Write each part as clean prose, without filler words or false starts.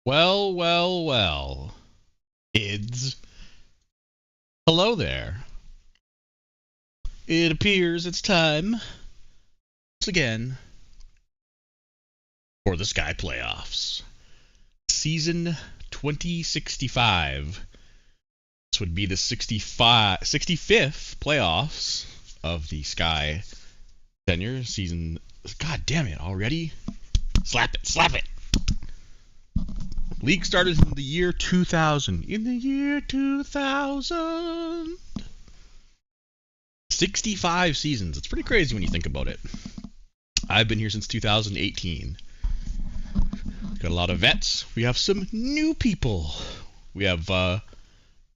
Well, well, well. Ids. Hello there. It appears it's time, once again, for the Sky Playoffs. Season 2065. This would be the 65th playoffs of the Sky tenure. Season. God damn it, already? Slap it, slap it! League started in the year 2000. In the year 2000. 65 seasons. It's pretty crazy when you think about it. I've been here since 2018. Got a lot of vets. We have some new people. We have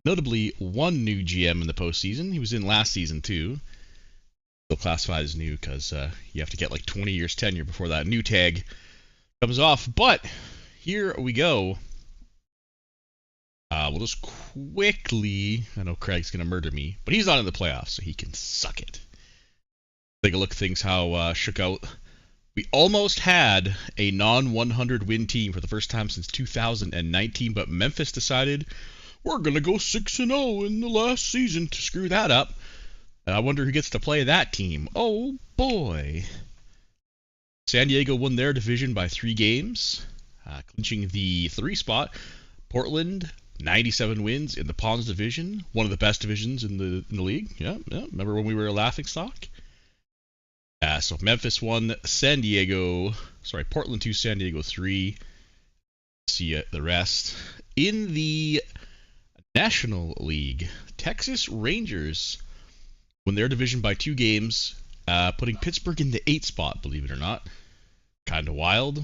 notably one new GM in the postseason. He was in last season too. Still classified as new because you have to get like 20 years tenure before that new tag comes off. But here we go. We'll just quickly. I know Craig's gonna murder me, but he's not in the playoffs, so he can suck it. Take a look at things how shook out. We almost had a non-100 win team for the first time since 2019, but Memphis decided we're gonna go 6-0 in the last season to screw that up. I wonder who gets to play that team. Oh boy. San Diego won their division by 3 games, clinching the 3 spot. Portland, 97 wins in the Ponds division, one of the best divisions in the league. Yeah. Remember when we were a laughingstock? So Memphis 1, Portland 2, San Diego 3. See the rest. In the National League, Texas Rangers won their division by 2 games, putting Pittsburgh in the 8th spot, believe it or not. Kind of wild.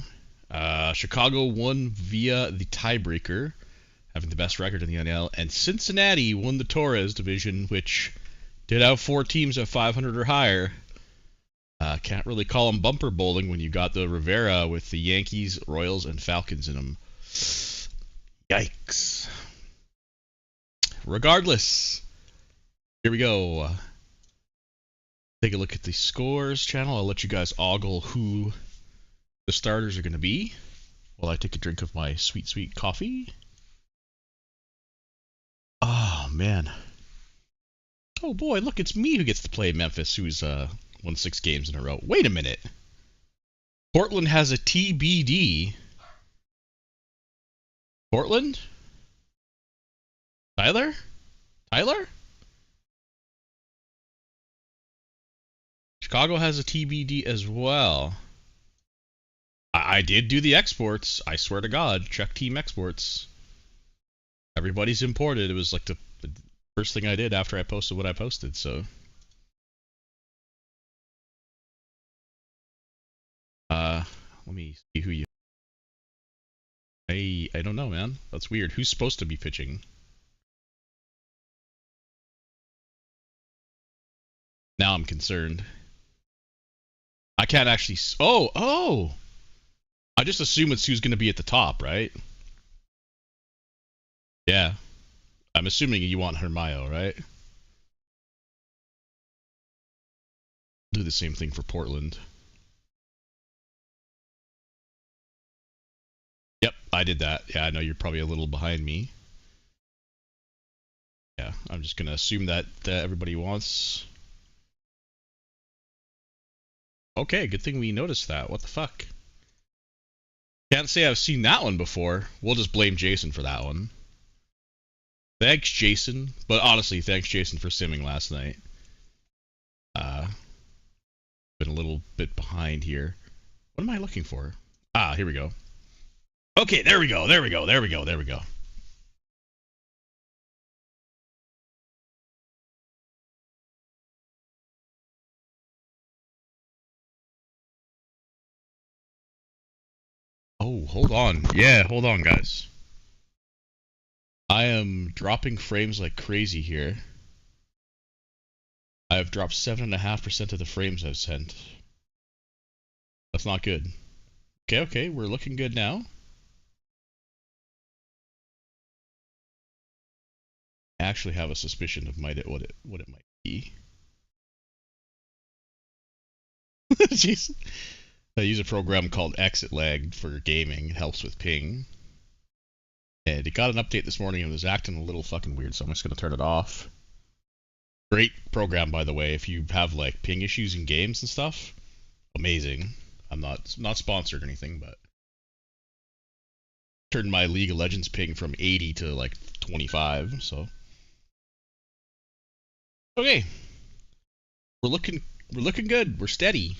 Chicago won via the tiebreaker, having the best record in the NL. And Cincinnati won the Torres division, which did have 4 teams at 500 or higher. Can't really call them bumper bowling when you got the Rivera with the Yankees, Royals, and Falcons in them. Yikes. Regardless, here we go. Take a look at the scores channel. I'll let you guys ogle who the starters are going to be while I take a drink of my sweet, sweet coffee. Oh, man. Oh, boy, look, it's me who gets to play Memphis, who's won 6 games in a row. Wait a minute. Portland has a TBD. Portland? Tyler? Chicago has a TBD as well. I did do the exports. I swear to God. Check team exports. Everybody's imported. It was like the first thing I did after I posted what I posted, so. Let me see who you. I don't know, man. That's weird. Who's supposed to be pitching? Now I'm concerned. I can't actually. Oh! I just assume it's who's going to be at the top, right? Yeah. I'm assuming you want Hermio, right? Do the same thing for Portland. Yep, I did that. Yeah, I know you're probably a little behind me. Yeah, I'm just going to assume that everybody wants. Okay, good thing we noticed that. What the fuck? Can't say I've seen that one before. We'll just blame Jason for that one. Thanks, Jason. But honestly, thanks, Jason, for simming last night. Been a little bit behind here. What am I looking for? Ah, here we go. Okay, there we go. Oh, hold on. Yeah, hold on, guys. I am dropping frames like crazy here. I have dropped 7.5% of the frames I've sent. That's not good. Okay, we're looking good now. I actually have a suspicion of what it might be. Jeez. I use a program called Exit Lag for gaming. It helps with ping. And it got an update this morning and it was acting a little fucking weird, so I'm just going to turn it off. Great program, by the way, if you have like ping issues in games and stuff. Amazing. I'm not sponsored or anything, but turned my League of Legends ping from 80 to like 25, so okay. We're looking good. We're steady.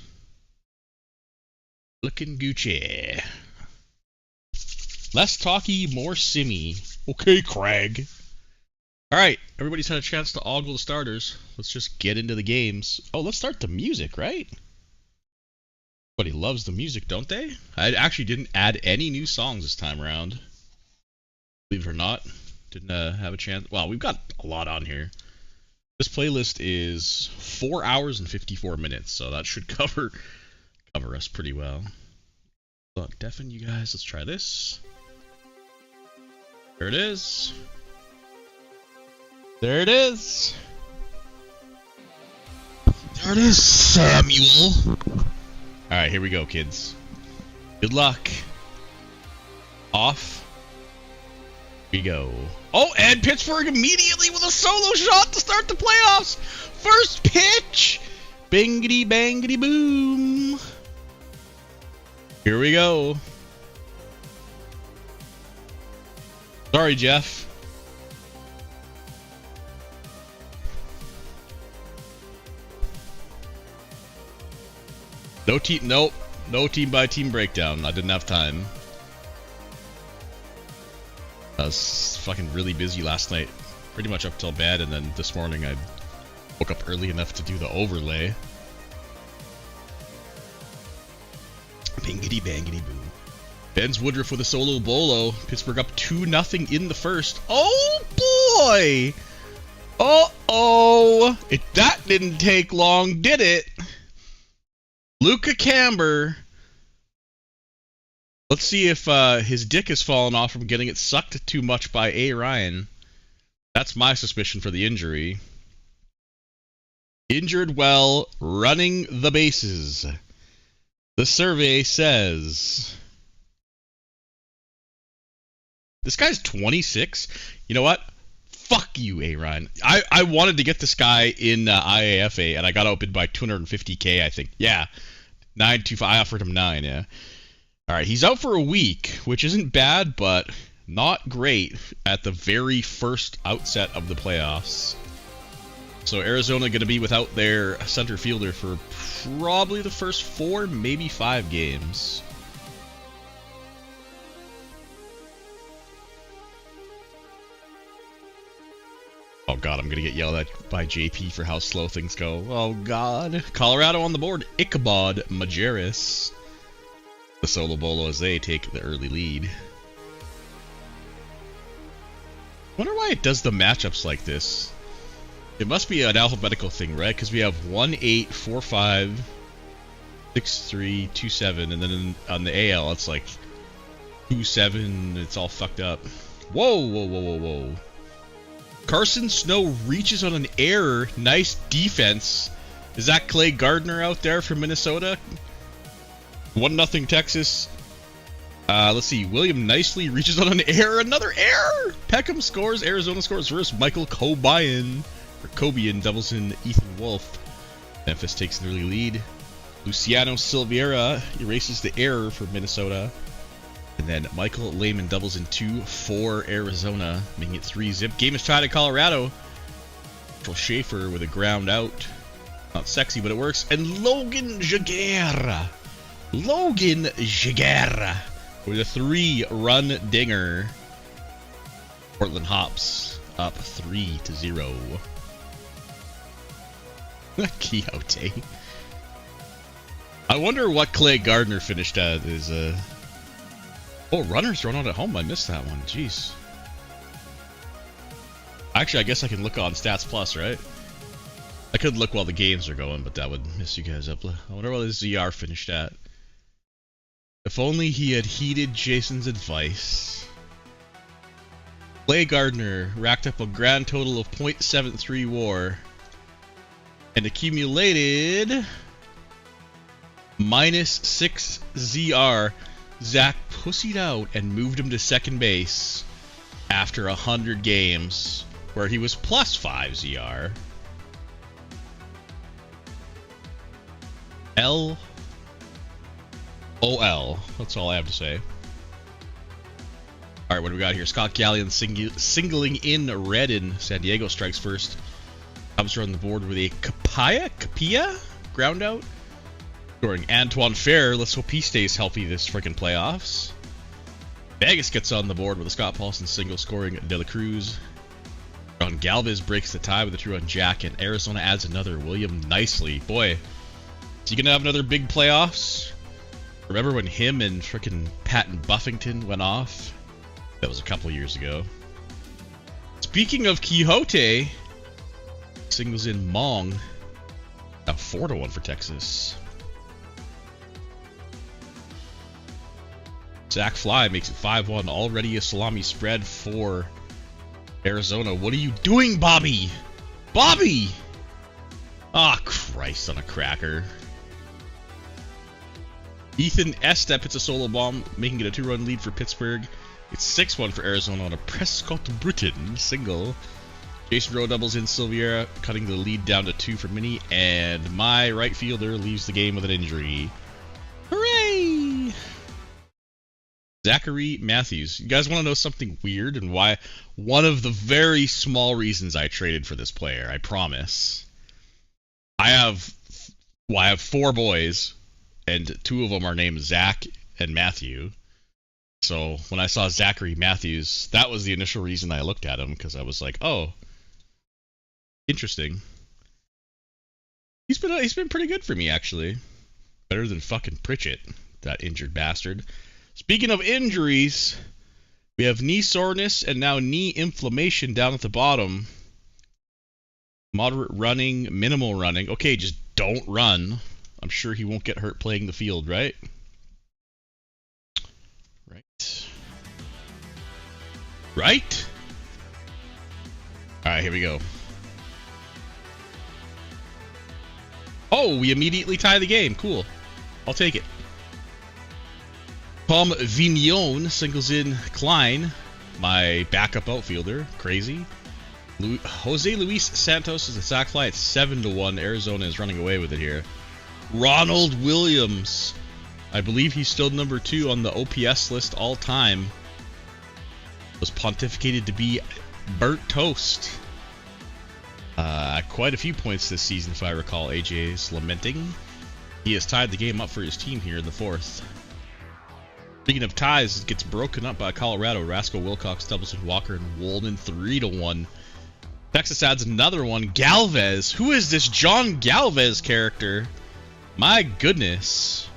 Looking Gucci. Less talky, more simmy. Okay, Craig. Alright, everybody's had a chance to ogle the starters. Let's just get into the games. Oh, let's start the music, right? Everybody loves the music, don't they? I actually didn't add any new songs this time around. Believe it or not. Didn't have a chance. Well, we've got a lot on here. This playlist is 4 hours and 54 minutes, so that should cover us pretty well. Look, deafen you guys. Let's try this. There it is. There it is. There it is, Samuel. Alright, here we go, kids. Good luck. Off we go. Oh, and Pittsburgh immediately with a solo shot to start the playoffs. First pitch. Bingity bangity boom. Here we go. Sorry, Jeff. No team by team breakdown. I didn't have time. I was fucking really busy last night. Pretty much up till bed, and then this morning I woke up early enough to do the overlay. Bingity bangity boom. Ben's Woodruff with a solo bolo. Pittsburgh up 2-0 in the first. Oh boy! Uh-oh! That didn't take long, did it? Luca Camber. Let's see if his dick has fallen off from getting it sucked too much by A. Ryan. That's my suspicion for the injury. Injured while running the bases. The survey says... This guy's 26. You know what? Fuck you, A. Ryan. I wanted to get this guy in IAFA, and I got outbid by 250k, I think. Yeah. 925. I offered him 9, yeah. Alright, he's out for a week, which isn't bad, but not great at the very first outset of the playoffs. So Arizona going to be without their center fielder for probably the first 4, maybe 5 games. Oh god, I'm going to get yelled at by JP for how slow things go. Oh god. Colorado on the board. Ichabod Majerus. The solo bolo as they take the early lead. Wonder why it does the matchups like this. It must be an alphabetical thing, right? Because we have 1-8, 4-5, 6-3, 2-7, and then on the AL it's like 2-7. It's all fucked up. Whoa, whoa, whoa, whoa, whoa. Carson Snow reaches on an error. Nice defense. Is that Clay Gardner out there from Minnesota? 1-0 Texas. Let's see. William Nicely reaches on an error. Another error. Peckham scores. Arizona scores first. Michael Cobian doubles in Ethan Wolf. Memphis takes an early lead. Luciano Silveira erases the error for Minnesota. And then Michael Lehman doubles in 2 for Arizona, making it 3-zip. Game is tied at Colorado. Schaefer with a ground out. Not sexy, but it works. And Logan Jaguar with a 3-run dinger. Portland Hops up 3-0. Quixote. I wonder what Clay Gardner finished at. Oh, runners thrown out at home. I missed that one. Jeez. Actually, I guess I can look on Stats Plus, right? I could look while the games are going, but that would mess you guys up. I wonder what his ZR finished at. If only he had heeded Jason's advice. Clay Gardner racked up a grand total of .73 WAR and accumulated -6 ZR. Zach pussied out and moved him to second base. after 100 games where he was +5 ZR. LOL. That's all I have to say. All right, what do we got here? Scott Gallion singling in red in San Diego strikes first. Cubs are on the board with a Capilla ground out. Scoring Antoine Fair. Let's hope he stays healthy this freaking playoffs. Vegas gets on the board with a Scott Paulson single, scoring De La Cruz. John Galvez breaks the tie with a 2-run jack, and Arizona adds another. William nicely. Boy, is he going to have another big playoffs? Remember when him and freaking Patton Buffington went off? That was a couple years ago. Speaking of Quixote, singles in Mong. Now 4-1 for Texas. Zach Fly makes it 5-1. Already a salami spread for Arizona. What are you doing, Bobby? Bobby! Ah, oh, Christ on a cracker. Ethan Estep hits a solo bomb, making it a 2-run lead for Pittsburgh. It's 6-1 for Arizona on a Prescott Britton single. Jason Rowe doubles in Silviera, cutting the lead down to 2 for Minnie. And my right fielder leaves the game with an injury. Hooray! Zachary Matthews. You guys want to know something weird and why? One of the very small reasons I traded for this player, I promise. I have 4 boys, and 2 of them are named Zach and Matthew. So when I saw Zachary Matthews, that was the initial reason I looked at him, because I was like, oh, interesting. He's been pretty good for me, actually. Better than fucking Pritchett, that injured bastard. Speaking of injuries, we have knee soreness and now knee inflammation down at the bottom. Moderate running, minimal running. Okay, just don't run. I'm sure he won't get hurt playing the field, right? Right? Alright, here we go. Oh, we immediately tie the game. Cool. I'll take it. Tom Vignon singles in Klein, my backup outfielder. Crazy. Jose Luis Santos is a sac fly at 7-1. Arizona is running away with it here. Ronald Williams. I believe he's still number 2 on the OPS list all time. Was pontificated to be burnt toast. Quite a few points this season, if I recall. AJ is lamenting. He has tied the game up for his team here in the 4th. Speaking of ties, it gets broken up by Colorado. Rascal, Wilcox, Doubleson, Walker, and Wolden 3-1. Texas adds another one. Galvez. Who is this John Galvez character? My goodness.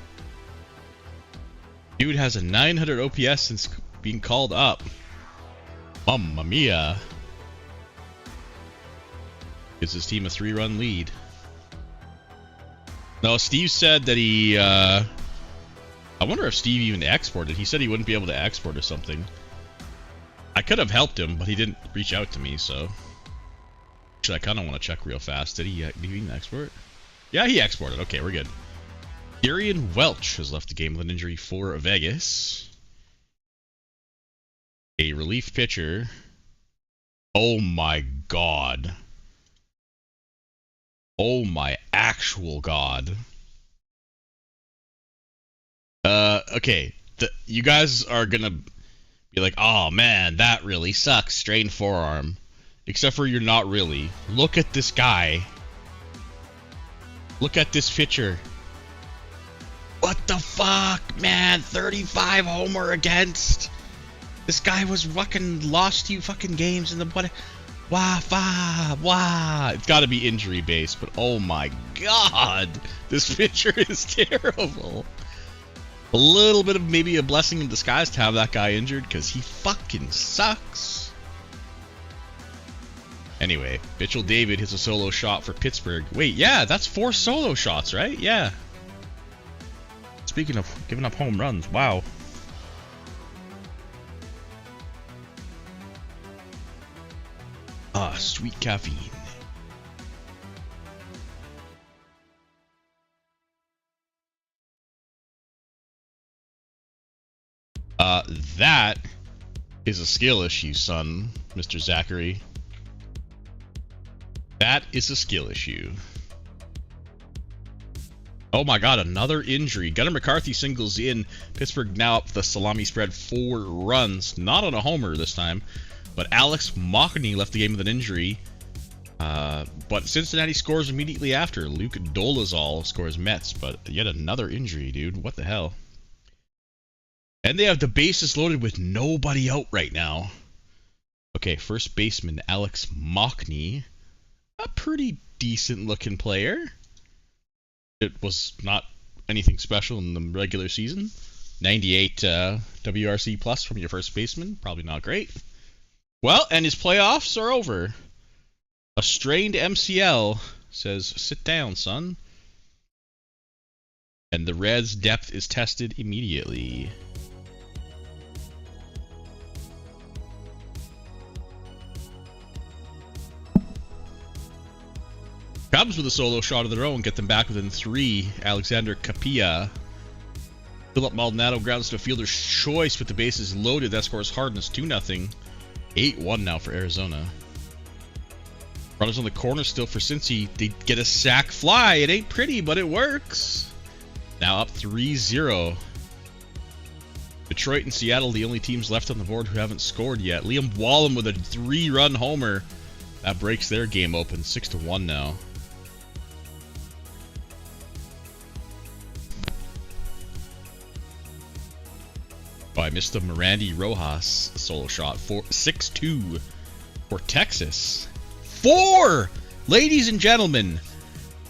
Dude has a 900 OPS since being called up. Mamma mia. Gives his team a 3-run lead. No, Steve said that he... I wonder if Steve even exported. He said he wouldn't be able to export or something. I could have helped him, but he didn't reach out to me, so... Actually, I kind of want to check real fast. Did he even export? Yeah, he exported. Okay, we're good. Darian Welch has left the game with an injury for Vegas. A relief pitcher. Oh my god. Oh my actual god. Okay. You guys are gonna be like, oh man, that really sucks. Strained forearm. Except for you're not really. Look at this guy. Look at this pitcher. What the fuck, man? 35 homer against. This guy was fucking lost you fucking games in the what? Wah. It's got to be injury based, but oh my god, this pitcher is terrible. A little bit of maybe a blessing in disguise to have that guy injured, because he fucking sucks. Anyway, Mitchell David hits a solo shot for Pittsburgh. Wait, yeah, that's 4 solo shots, right? Yeah. Speaking of giving up home runs, wow. Ah, sweet caffeine. That is a skill issue, son, Mr. Zachary. That is a skill issue. Oh my god, another injury. Gunnar McCarthy singles in. Pittsburgh now up the salami spread 4 runs. Not on a homer this time. But Alex Mockney left the game with an injury. But Cincinnati scores immediately after. Luke Dolezal scores Mets. But yet another injury, dude. What the hell? And they have the bases loaded with nobody out right now. Okay, first baseman Alex Mockney. A pretty decent looking player. It was not anything special in the regular season. 98 WRC plus from your first baseman. Probably not great. Well, and his playoffs are over. A strained MCL says, sit down, son. And the Reds' depth is tested immediately. Cubs with a solo shot of their own, get them back within 3. Alexander Capilla. Philip Maldonado grounds to fielder's choice with the bases loaded. That scores Hardness 2-0. 8-1 now for Arizona. Runners on the corner still for Cincy. They get a sac fly. It ain't pretty, but it works. Now up 3-0. Detroit and Seattle, the only teams left on the board who haven't scored yet. Liam Wallem with a 3-run homer. That breaks their game open. 6-1 now. Oh, I missed the Mirandy Rojas solo shot. 6-2 for Texas. 4! Ladies and gentlemen,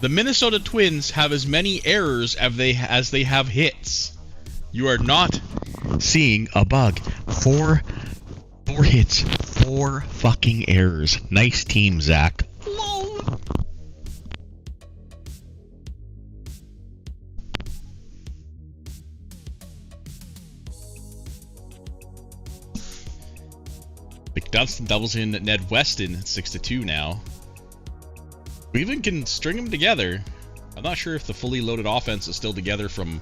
the Minnesota Twins have as many errors as they have hits. You are not seeing a bug. 4 hits, 4 fucking errors. Nice team, Zach. Dunston doubles in Ned Weston, 6-2 now. We even can string them together. I'm not sure if the fully loaded offense is still together from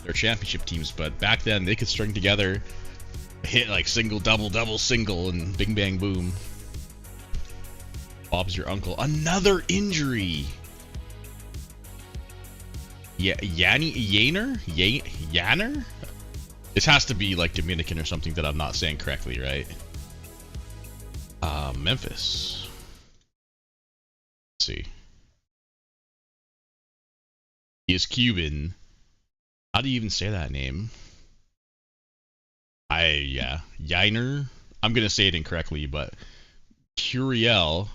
their championship teams, but back then they could string together a hit like single, double, double, single, and bing, bang, boom. Bob's your uncle. Another injury. Yeah, Yanner? This has to be like Dominican or something that I'm not saying correctly, right? Memphis. Let's see. He is Cuban. How do you even say that name? Yiner. I'm gonna say it incorrectly, but Curiel,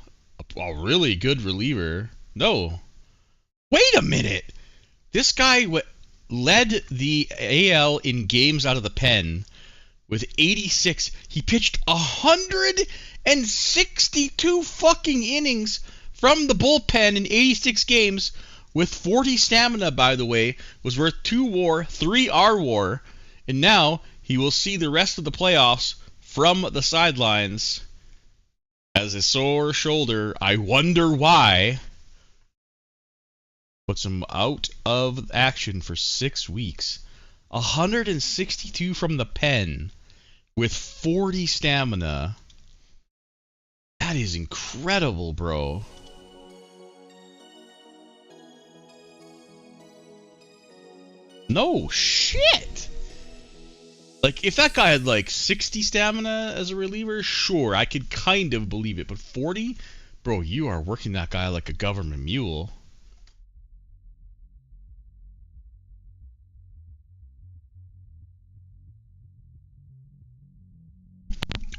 a really good reliever. No. Wait a minute. This guy led the AL in games out of the pen with 86. He pitched 162 fucking innings from the bullpen in 86 games with 40 stamina, by the way. Was worth 2 WAR, 3 RWAR, and now he will see the rest of the playoffs from the sidelines as a sore shoulder. I wonder why. Puts him out of action for 6 weeks. 162 from the pen with 40 stamina. That is incredible, bro. No shit. Like, if that guy had like 60 stamina as a reliever, sure, I could kind of believe it. But 40? Bro, you are working that guy like a government mule.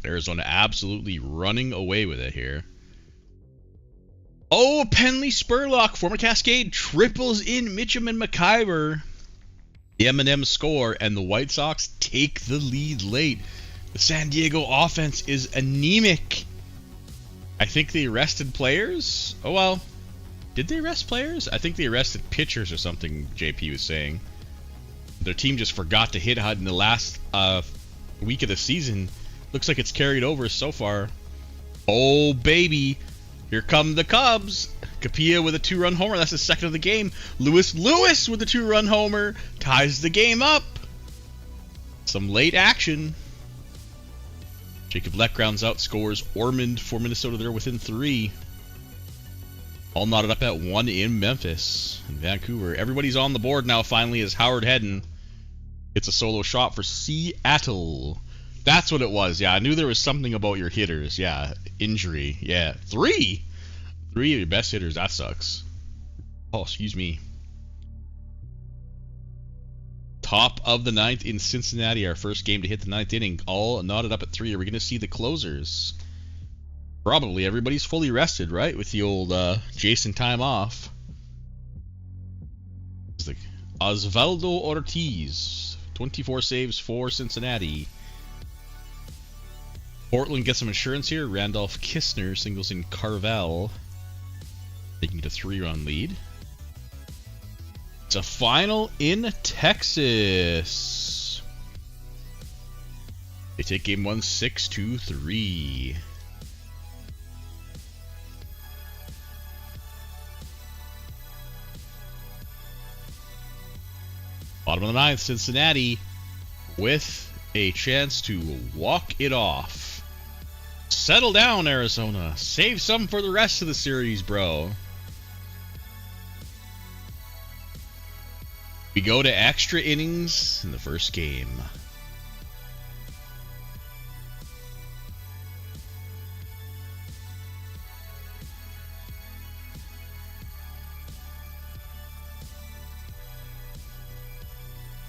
Arizona absolutely running away with it here. Oh, Penley Spurlock, former Cascade, triples in Mitchum and McIver. The M&M score, and the White Sox take the lead late. The San Diego offense is anemic. I think they arrested players. Oh, well. Did they arrest players? I think they arrested pitchers or something, JP was saying. Their team just forgot to hit HUD in the last week of the season. Looks like it's carried over so far. Oh, baby. Here come the Cubs. Capilla with a 2-run homer. That's the second of the game. Lewis with a 2-run homer. Ties the game up. Some late action. Jacob Leck grounds out, scores. Ormond for Minnesota. They're within 3. All knotted up at 1 in Memphis. And Vancouver. Everybody's on the board now finally as Howard Hedden hits a solo shot for Seattle. That's what it was. Yeah, I knew there was something about your hitters. Yeah, injury. Yeah, 3 of your best hitters. That sucks. Oh, excuse me. Top of the 9th in Cincinnati. Our first game to hit the 9th inning. All knotted up at 3. Are we going to see the closers? Probably. Everybody's fully rested, right? With the old Jason time off. It's like Osvaldo Ortiz. 24 saves for Cincinnati. Portland gets some insurance here. Randolph Kistner singles in Carvel. Taking it a 3-run lead. It's a final in Texas. They take game 1 6-3. Bottom of the 9th, Cincinnati with a chance to walk it off. Settle down, Arizona. Save some for the rest of the series, bro. We go to extra innings in the first game.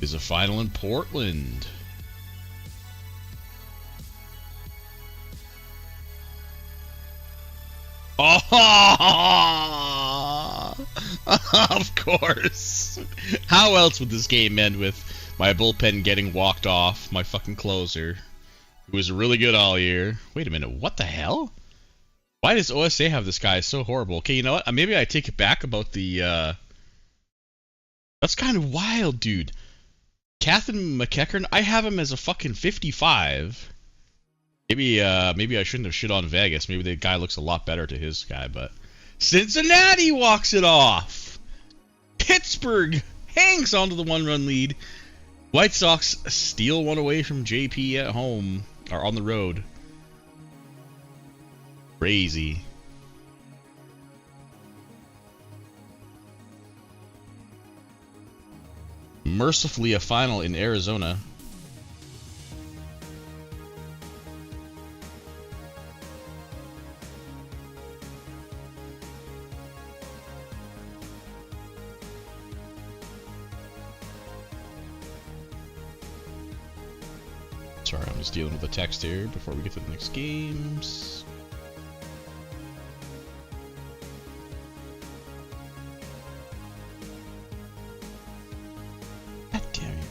Is a final in Portland. Oh, of course. How else would this game end with my bullpen getting walked off? My fucking closer, who was really good all year. Wait a minute, what the hell? Why does OSA have this guy so horrible? Okay, you know what? Maybe I take it back about the. That's kind of wild, dude. Catherine McEachern, I have him as a fucking 55. Maybe I shouldn't have shit on Vegas. Maybe the guy looks a lot better to his guy, but Cincinnati walks it off. Pittsburgh hangs onto the 1-run lead. White Sox steal one away from JP at home, or on the road. Crazy. Mercifully a final in Arizona. Sorry, I'm just dealing with the text here before we get to the next games. God damn it.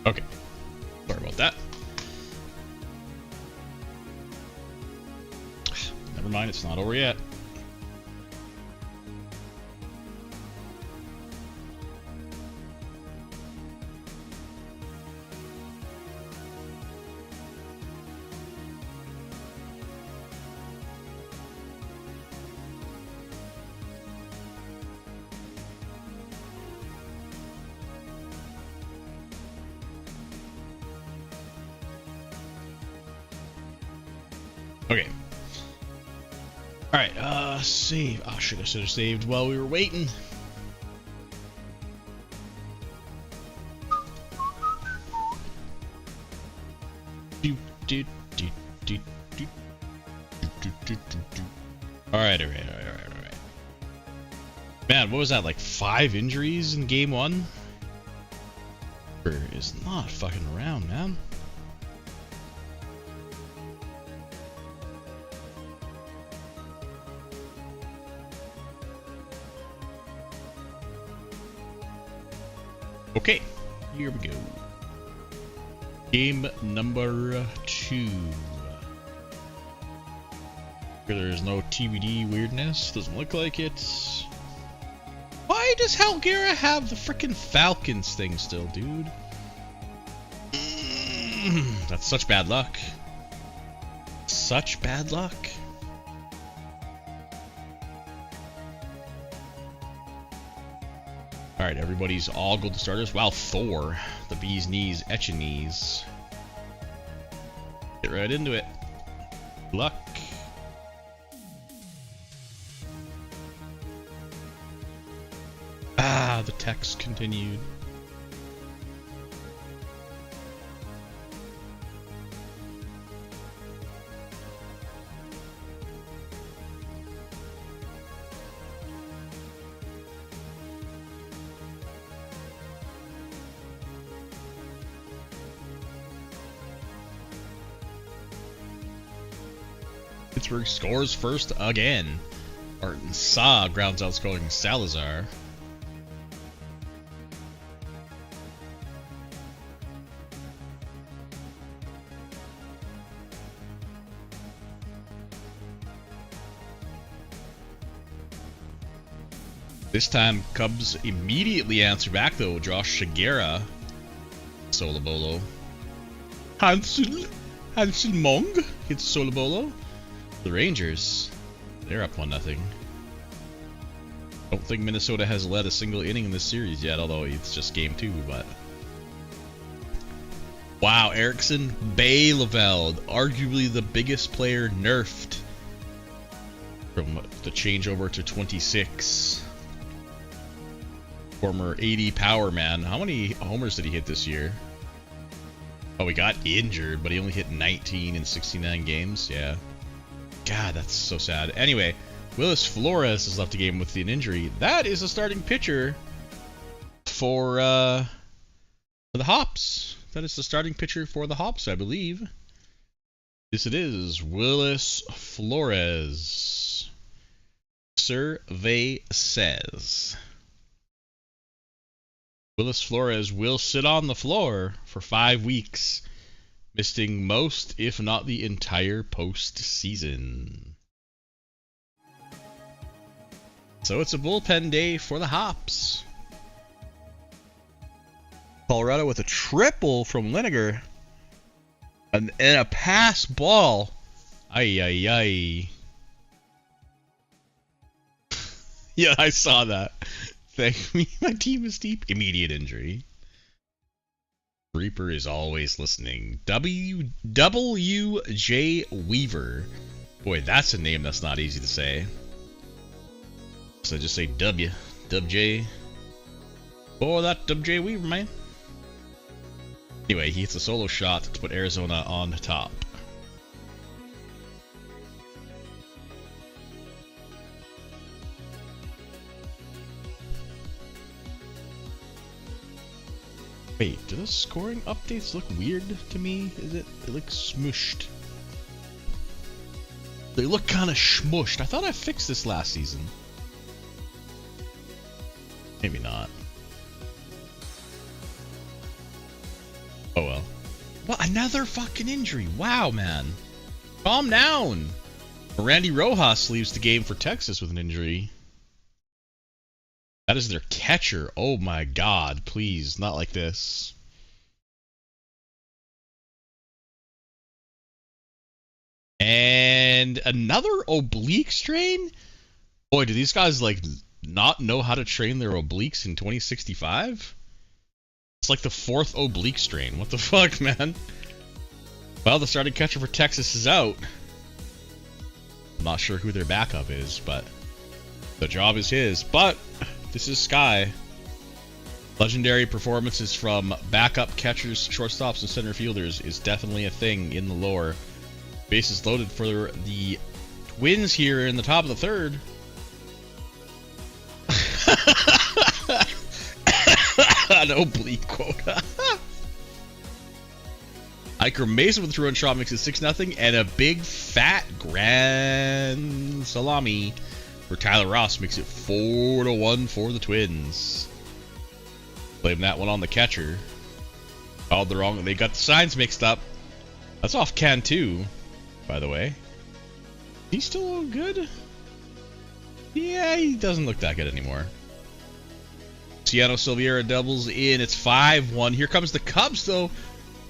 Okay, sorry about that. Never mind, it's not over yet. Okay. Alright, save. Oh shit, I should have saved while we were waiting. Alright. Man, what was that, like 5 injuries in game 1? Is not fucking around, man. Okay, here we go. Game number 2. There's no TBD weirdness. Doesn't look like it. Why Why does Helguera have the frickin' Falcons thing still, dude? That's such bad luck. Such bad luck. Alright, everybody's all gold starters. Wow, Thor. The bee's knees, etching knees. Get right into it. Luck. Ah, the text continued. Pittsburgh scores first again. Martin Saw grounds out scoring Salazar. This time, Cubs immediately answer back though. Josh Shigera. Solobolo. Hansel Mong hits Solobolo. The Rangers, they're up 1-0. Don't think Minnesota has led a single inning in this series yet, although it's just game 2, but... Wow, Erickson Bayleveld, arguably the biggest player nerfed from the changeover to 26. Former 80 power man. How many homers did he hit this year? Oh, he got injured, but he only hit 19 in 69 games. Yeah. God, that's so sad. Anyway, Willis Flores has left the game with an injury. That is a starting pitcher for the Hops. That is the starting pitcher for the Hops, I believe. Yes, it is. Willis Flores. Survey says Willis Flores will sit on the floor for 5 weeks, missing most, if not the entire postseason. So it's a bullpen day for the Hops. Colorado with a triple from Liniger. And a pass ball. Ay, ay, ay. Yeah, I saw that. Thank me. My team is deep. Immediate injury. Reaper is always listening. W.J. Weaver. Boy, that's a name that's not easy to say. So just say W. W.J. Oh, that W.J. Weaver, man. Anyway, he hits a solo shot to put Arizona on top. Wait, do the scoring updates look weird to me? They look smushed. They look kind of smushed. I thought I fixed this last season. Maybe not. Oh well. What? Another fucking injury. Wow, man. Calm down. Randy Rojas leaves the game for Texas with an injury. That is their catcher. Oh my god, please, not like this. And another oblique strain? Boy, do these guys like not know how to train their obliques in 2065? It's like the 4th oblique strain. What the fuck, man? Well, the starting catcher for Texas is out. I'm not sure who their backup is, but the job is his. But this is Sky. Legendary performances from backup catchers, shortstops, and center fielders is definitely a thing in the lore. Bases loaded for the Twins here in the top of the 3rd. An oblique quota. Iker Mason with a 2-run shot makes it 6-0, and a big fat grand salami for Tyler Ross makes it 4-1 for the Twins. Blame that one on the catcher. Called the wrong. They got the signs mixed up. That's off can 2, by the way. He's still good? Yeah, he doesn't look that good anymore. Ciano Silveira doubles in. It's 5-1. Here comes the Cubs, though.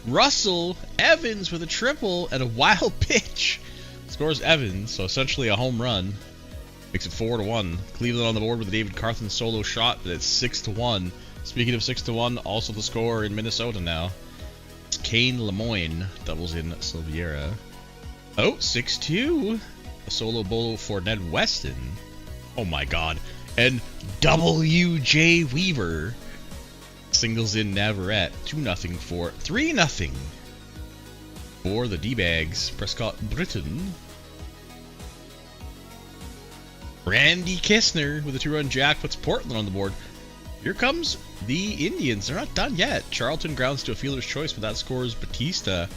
Russell Evans with a triple and a wild pitch. Scores Evans, so essentially a home run. Makes it 4-1. Cleveland on the board with a David Carthen solo shot, but it's 6-1. Speaking of 6-1, also the score in Minnesota now. It's Kane Lemoyne doubles in Silveira. Oh, 6-2. A solo bolo for Ned Weston. Oh my god. And W.J. Weaver singles in Navarrete. 2-0 for 3-0 for the D-Bags. Prescott Britton. Randy Kistner with a 2-run jack puts Portland on the board. Here comes the Indians. They're not done yet. Charlton grounds to a fielder's choice, but that scores Batista.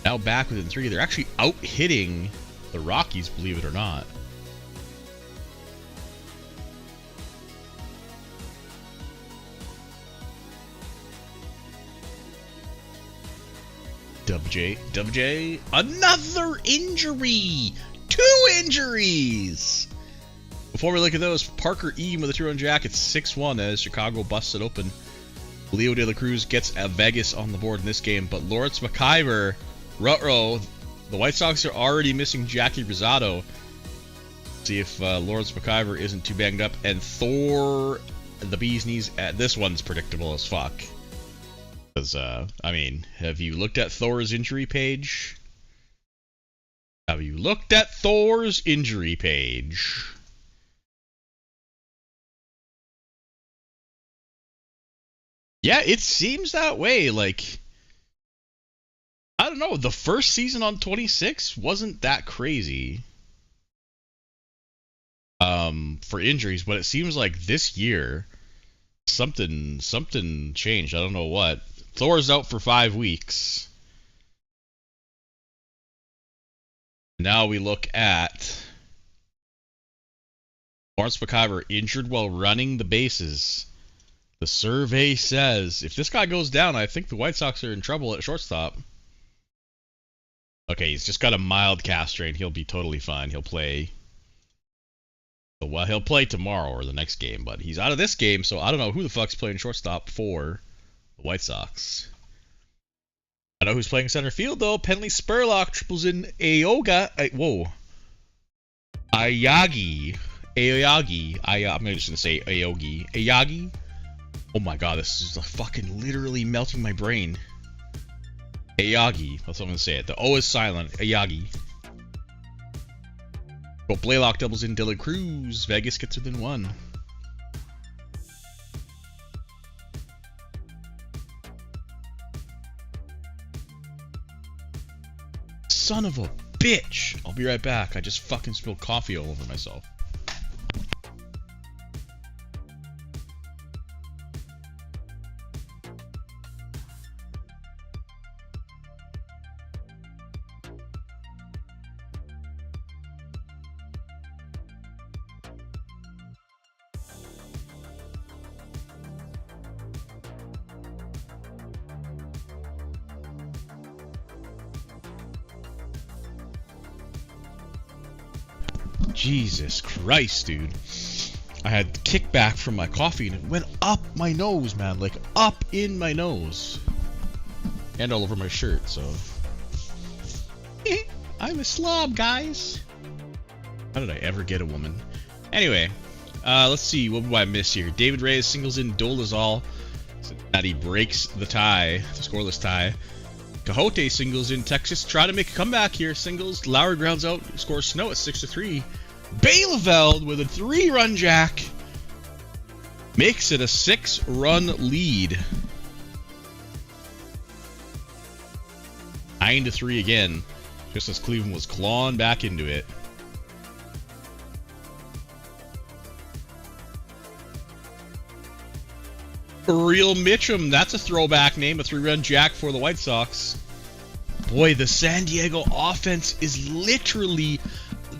Now back within 3. They're actually out-hitting the Rockies, believe it or not. WJ, another injury! 2 injuries! Before we look at those, Parker Eaton with a 2-run jack. It's 6-1 as Chicago busts it open. Leo De La Cruz gets a Vegas on the board in this game, but Lawrence McIver, ruh-roh, the White Sox are already missing Jackie Rosado. See if Lawrence McIver isn't too banged up. And Thor, the bee's knees. This one's predictable as fuck. Because, I mean, have you looked at Thor's injury page? Have you looked at Thor's injury page? Yeah, it seems that way. Like, I don't know. The first season on 26 wasn't that crazy for injuries, but it seems like this year something changed. I don't know what. Thor's out for 5 weeks. Now we look at Lawrence McIver injured while running the bases. The survey says if this guy goes down, I think the White Sox are in trouble at shortstop. Okay, he's just got a mild calf strain. He'll be totally fine. He'll play. Well, he'll play tomorrow or the next game, but he's out of this game, so I don't know who the fuck's playing shortstop for the White Sox. I know who's playing center field, though. Penley Spurlock triples in Ayagi. I'm just going to say Ayagi. Oh my god, this is fucking literally melting my brain. Ayagi. That's what I'm going to say it. The O is silent. Ayagi. But Blaylock doubles in De La Cruz. Vegas gets within 1. Son of a bitch! I'll be right back. I just fucking spilled coffee all over myself. Jesus Christ, dude. I had kickback from my coffee and it went up my nose, man. Like, up in my nose. And all over my shirt, so. I'm a slob, guys. How did I ever get a woman? Anyway, let's see. What do I miss here? David Reyes singles in Dolezal. Cincinnati breaks the tie, the scoreless tie. Cajote singles in Texas. Try to make a comeback here. Singles. Lowry grounds out. Scores Snow at 6-3. Baileveld with a 3-run jack. Makes it a 6-run lead. 9-3 again. Just as Cleveland was clawing back into it. Real Mitchum, that's a throwback name, a 3-run jack for the White Sox. Boy, the San Diego offense is literally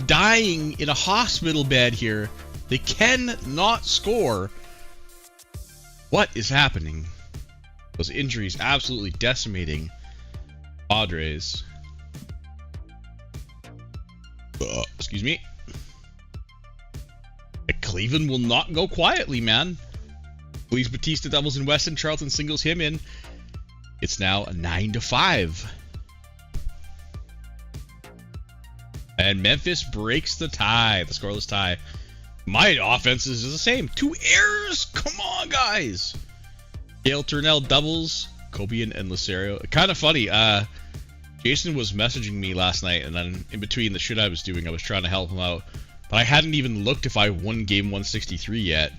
dying in a hospital bed here. They cannot score. What is happening? Those injuries absolutely decimating Padres. Excuse me. Cleveland will not go quietly, man. Luis Batista doubles in Weston. Charlton singles him in. It's now 9-5. And Memphis breaks the tie, the scoreless tie. My offense is the same. 2 errors? Come on, guys. Gail Turnell doubles. Cobian and Lucerio. Kind of funny. Jason was messaging me last night, and then in between the shit I was doing, I was trying to help him out. But I hadn't even looked if I won game 163 yet.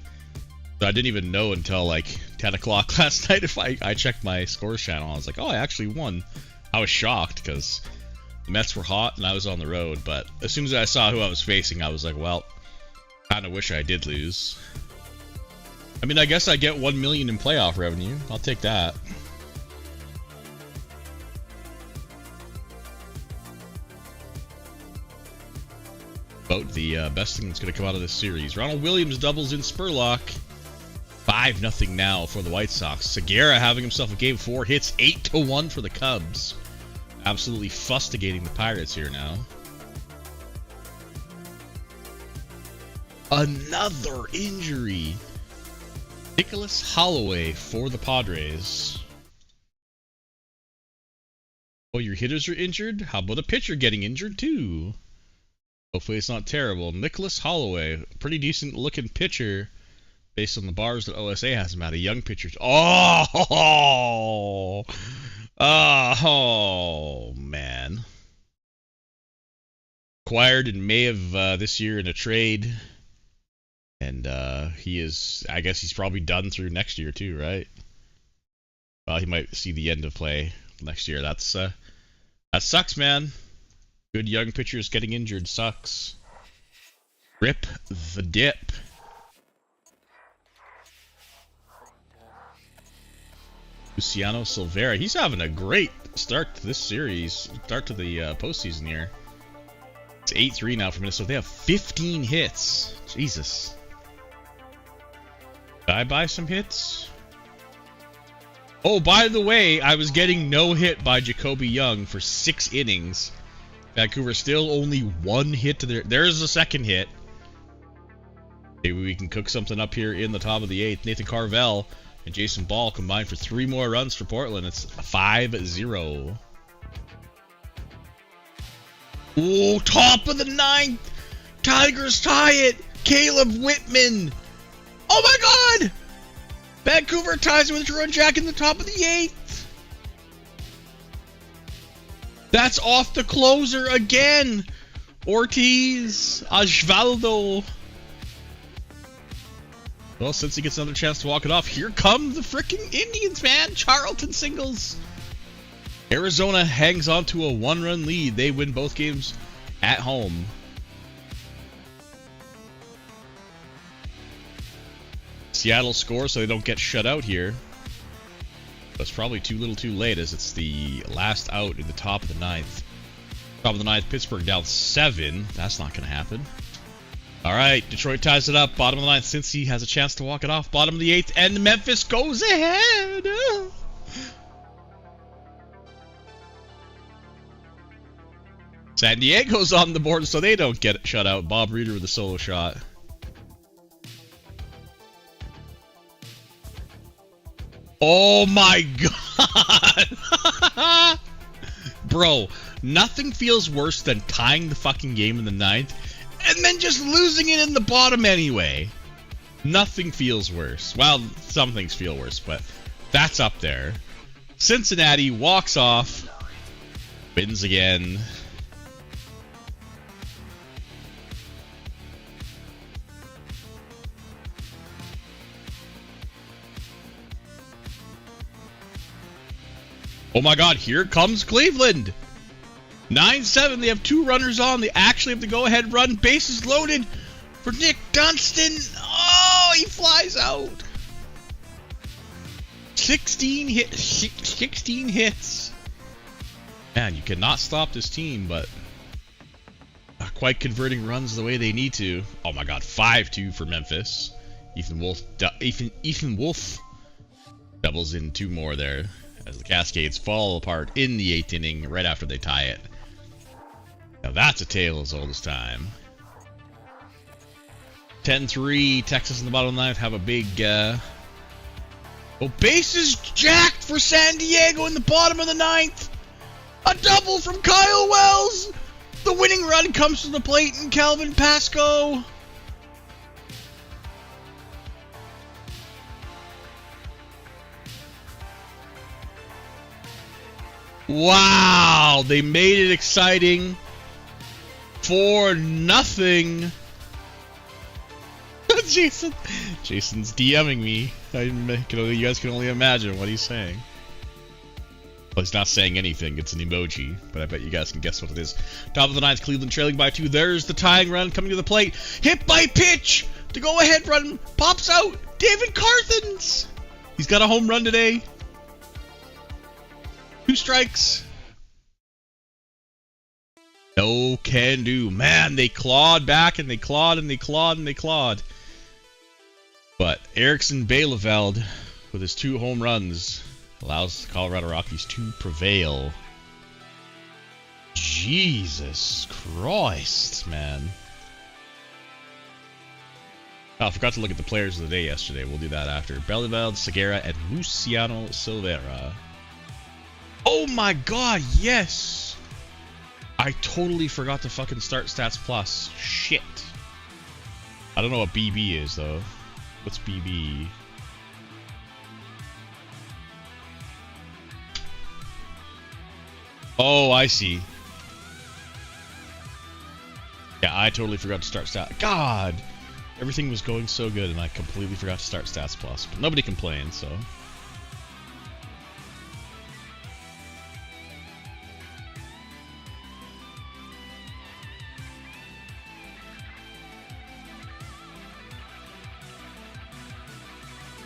So I didn't even know until like 10 o'clock last night if I checked my scores channel. I was like, oh, I actually won. I was shocked because the Mets were hot and I was on the road. But as soon as I saw who I was facing, I was like, well, kind of wish I did lose. I mean, I guess I get 1 million in playoff revenue. I'll take that. About the best thing that's going to come out of this series. Ronald Williams doubles in Spurlock. 5-0 now for the White Sox. Segura having himself a game 4. Hits 8-1 for the Cubs. Absolutely fustigating the Pirates here now. Another injury. Nicholas Holloway for the Padres. Oh, your hitters are injured? How about a pitcher getting injured too? Hopefully it's not terrible. Nicholas Holloway, pretty decent looking pitcher based on the bars that OSA has him at. A young pitcher. Oh, man. Acquired in May of this year in a trade. And he is, I guess he's probably done through next year too, right? Well, he might see the end of play next year. That sucks, man. Good young pitchers getting injured sucks. Rip the dip. Luciano Silvera. He's having a great start to this series. Start to the postseason here. It's 8-3 now for Minnesota. They have 15 hits. Jesus. Did I buy some hits? Oh, by the way, I was getting no hit by Jacoby Young for 6 innings. Vancouver still only 1 hit to there's a second hit. Maybe we can cook something up here in the top of the 8th. Nathan Carvel and Jason Ball combined for 3 more runs for Portland. It's 5-0. Oh, top of the 9th. Tigers tie it. Caleb Whitman. Oh my God! Vancouver ties it with Drew and Jack in the top of the 8th. That's off the closer again. Ortiz, Osvaldo. Well, since he gets another chance to walk it off, here come the freaking Indians, man. Charlton singles. Arizona hangs on to a 1-run lead. They win both games at home. Seattle scores so they don't get shut out here. That's probably too little too late as it's the last out in the top of the 9th. Top of the 9th, Pittsburgh down 7. That's not going to happen. All right, Detroit ties it up. Bottom of the 9th, Cincy has a chance to walk it off. Bottom of the 8th, and Memphis goes ahead. San Diego's on the board, so they don't get shut out. Bob Reeder with a solo shot. Oh my God! Bro, nothing feels worse than tying the fucking game in the 9th and then just losing it in the bottom anyway. Nothing feels worse. Well, some things feel worse, but that's up there. Cincinnati walks off, wins again. Oh my God, here comes Cleveland. 9-7, they have 2 runners on. They actually have the go-ahead run. Bases loaded for Nick Dunston. Oh, he flies out. 16 hits. Man, you cannot stop this team, but not quite converting runs the way they need to. Oh my God, 5-2 for Memphis. Ethan Wolf doubles in 2 more there, as the Cascades fall apart in the 8th inning right after they tie it. Now that's a tale as old as time. 10-3, Texas in the bottom of the 9th have a big Well, bases jacked for San Diego in the bottom of the ninth. A double from Kyle Wells. The winning run comes to the plate and Calvin Pasco. Wow, they made it exciting. 4-0. Jason's DMing me. You guys can only imagine what he's saying. Well, he's not saying anything. It's an emoji, but I bet you guys can guess what it is. Top of the ninth, Cleveland trailing by 2. There's the tying run coming to the plate. Hit by pitch. The go-ahead run pops out. David Carthens. He's got a home run today. 2 strikes. No can do. Man, they clawed back and they clawed and they clawed and they clawed. But Erickson Bielefeld, with his 2 home runs, allows the Colorado Rockies to prevail. Jesus Christ, man. Oh, I forgot to look at the players of the day yesterday. We'll do that after. Bielefeld, Segura, and Luciano Silveira. Oh my god, yes! I totally forgot to fucking start Stats Plus. Shit. I don't know what BB is, though. What's BB? Oh, I see. Yeah, I totally forgot to start Stats. God! Everything was going so good, and I completely forgot to start Stats Plus. But nobody complained, so...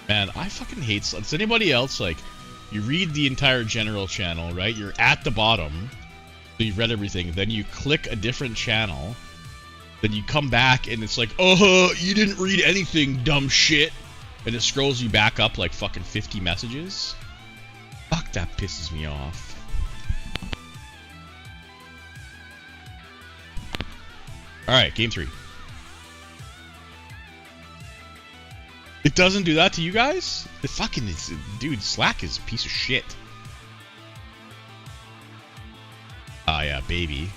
Man, I fucking hate... Does anybody else, like, you read the entire general channel, right? You're at the bottom, so you've read everything. Then you click a different channel. Then you come back, and it's like, oh, you didn't read anything, dumb shit. And it scrolls you back up like fucking 50 messages. Fuck, that pisses me off. Alright, game 3. It doesn't do that to you guys? It fucking is, dude, Slack is a piece of shit. Ah, yeah, baby.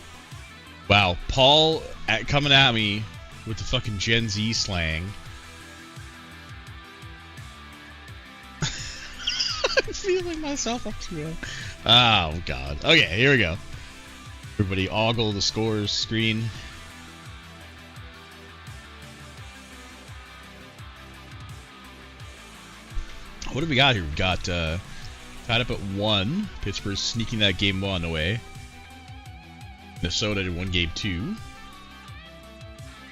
Wow, Paul coming at me with the fucking Gen Z slang. I'm feeling myself up to it. Oh, God. Okay, here we go. Everybody ogle the scores screen. What do we got here? We've got tied up at 1. Pittsburgh's sneaking that game 1 away. Minnesota did won game 2.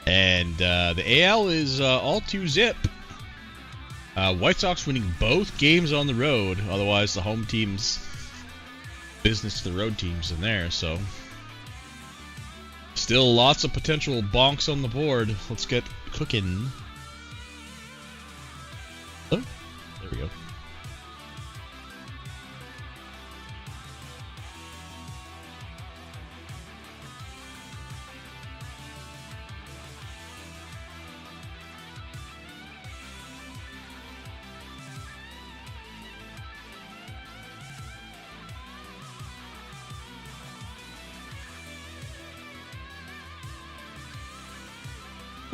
And the AL is all 2-zip. White Sox winning both games on the road. Otherwise, the home team's business to the road teams in there. So, still lots of potential bonks on the board. Let's get cooking. Oh, there we go.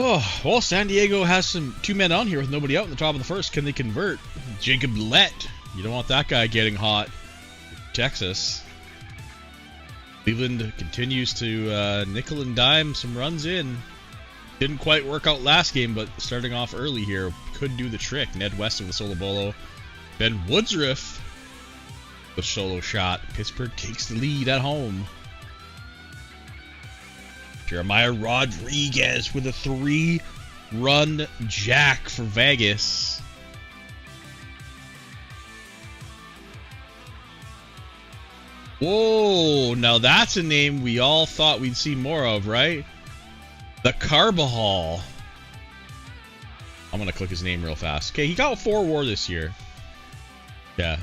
Oh, well, San Diego has some 2 men on here with nobody out in the top of the first. Can they convert? Jacob Lett. You don't want that guy getting hot. Texas. Cleveland continues to nickel and dime some runs in. Didn't quite work out last game, but starting off early here could do the trick. Ned West with a solo bolo. Ben Woodruff with a solo shot. Pittsburgh takes the lead at home. Jeremiah Rodriguez with a 3-run jack for Vegas. Whoa, now that's a name we all thought we'd see more of, right? The Carbajal. I'm going to click his name real fast. Okay, he got 4 WAR this year. Yeah,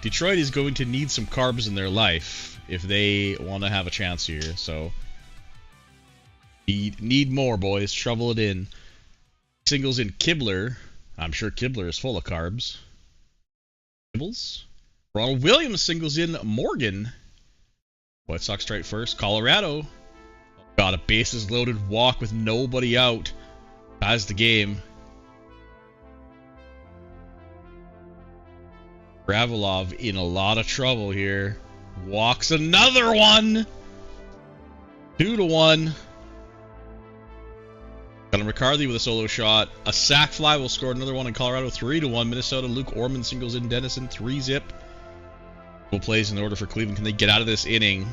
Detroit is going to need some carbs in their life if they want to have a chance here, so... Need more, boys. Shovel it in. Singles in Kibler. I'm sure Kibler is full of carbs. Nibbles. Ronald Williams singles in Morgan. White Sox strike first. Colorado. Got a bases loaded walk with nobody out. Ties the game. Gravilov in a lot of trouble here. Walks another one. 2-1. Got McCarthy with a solo shot. A sac fly will score another one in Colorado. 3-1. Minnesota. Luke Orman singles in Dennison. 3-zip. Couple plays in order for Cleveland. Can they get out of this inning?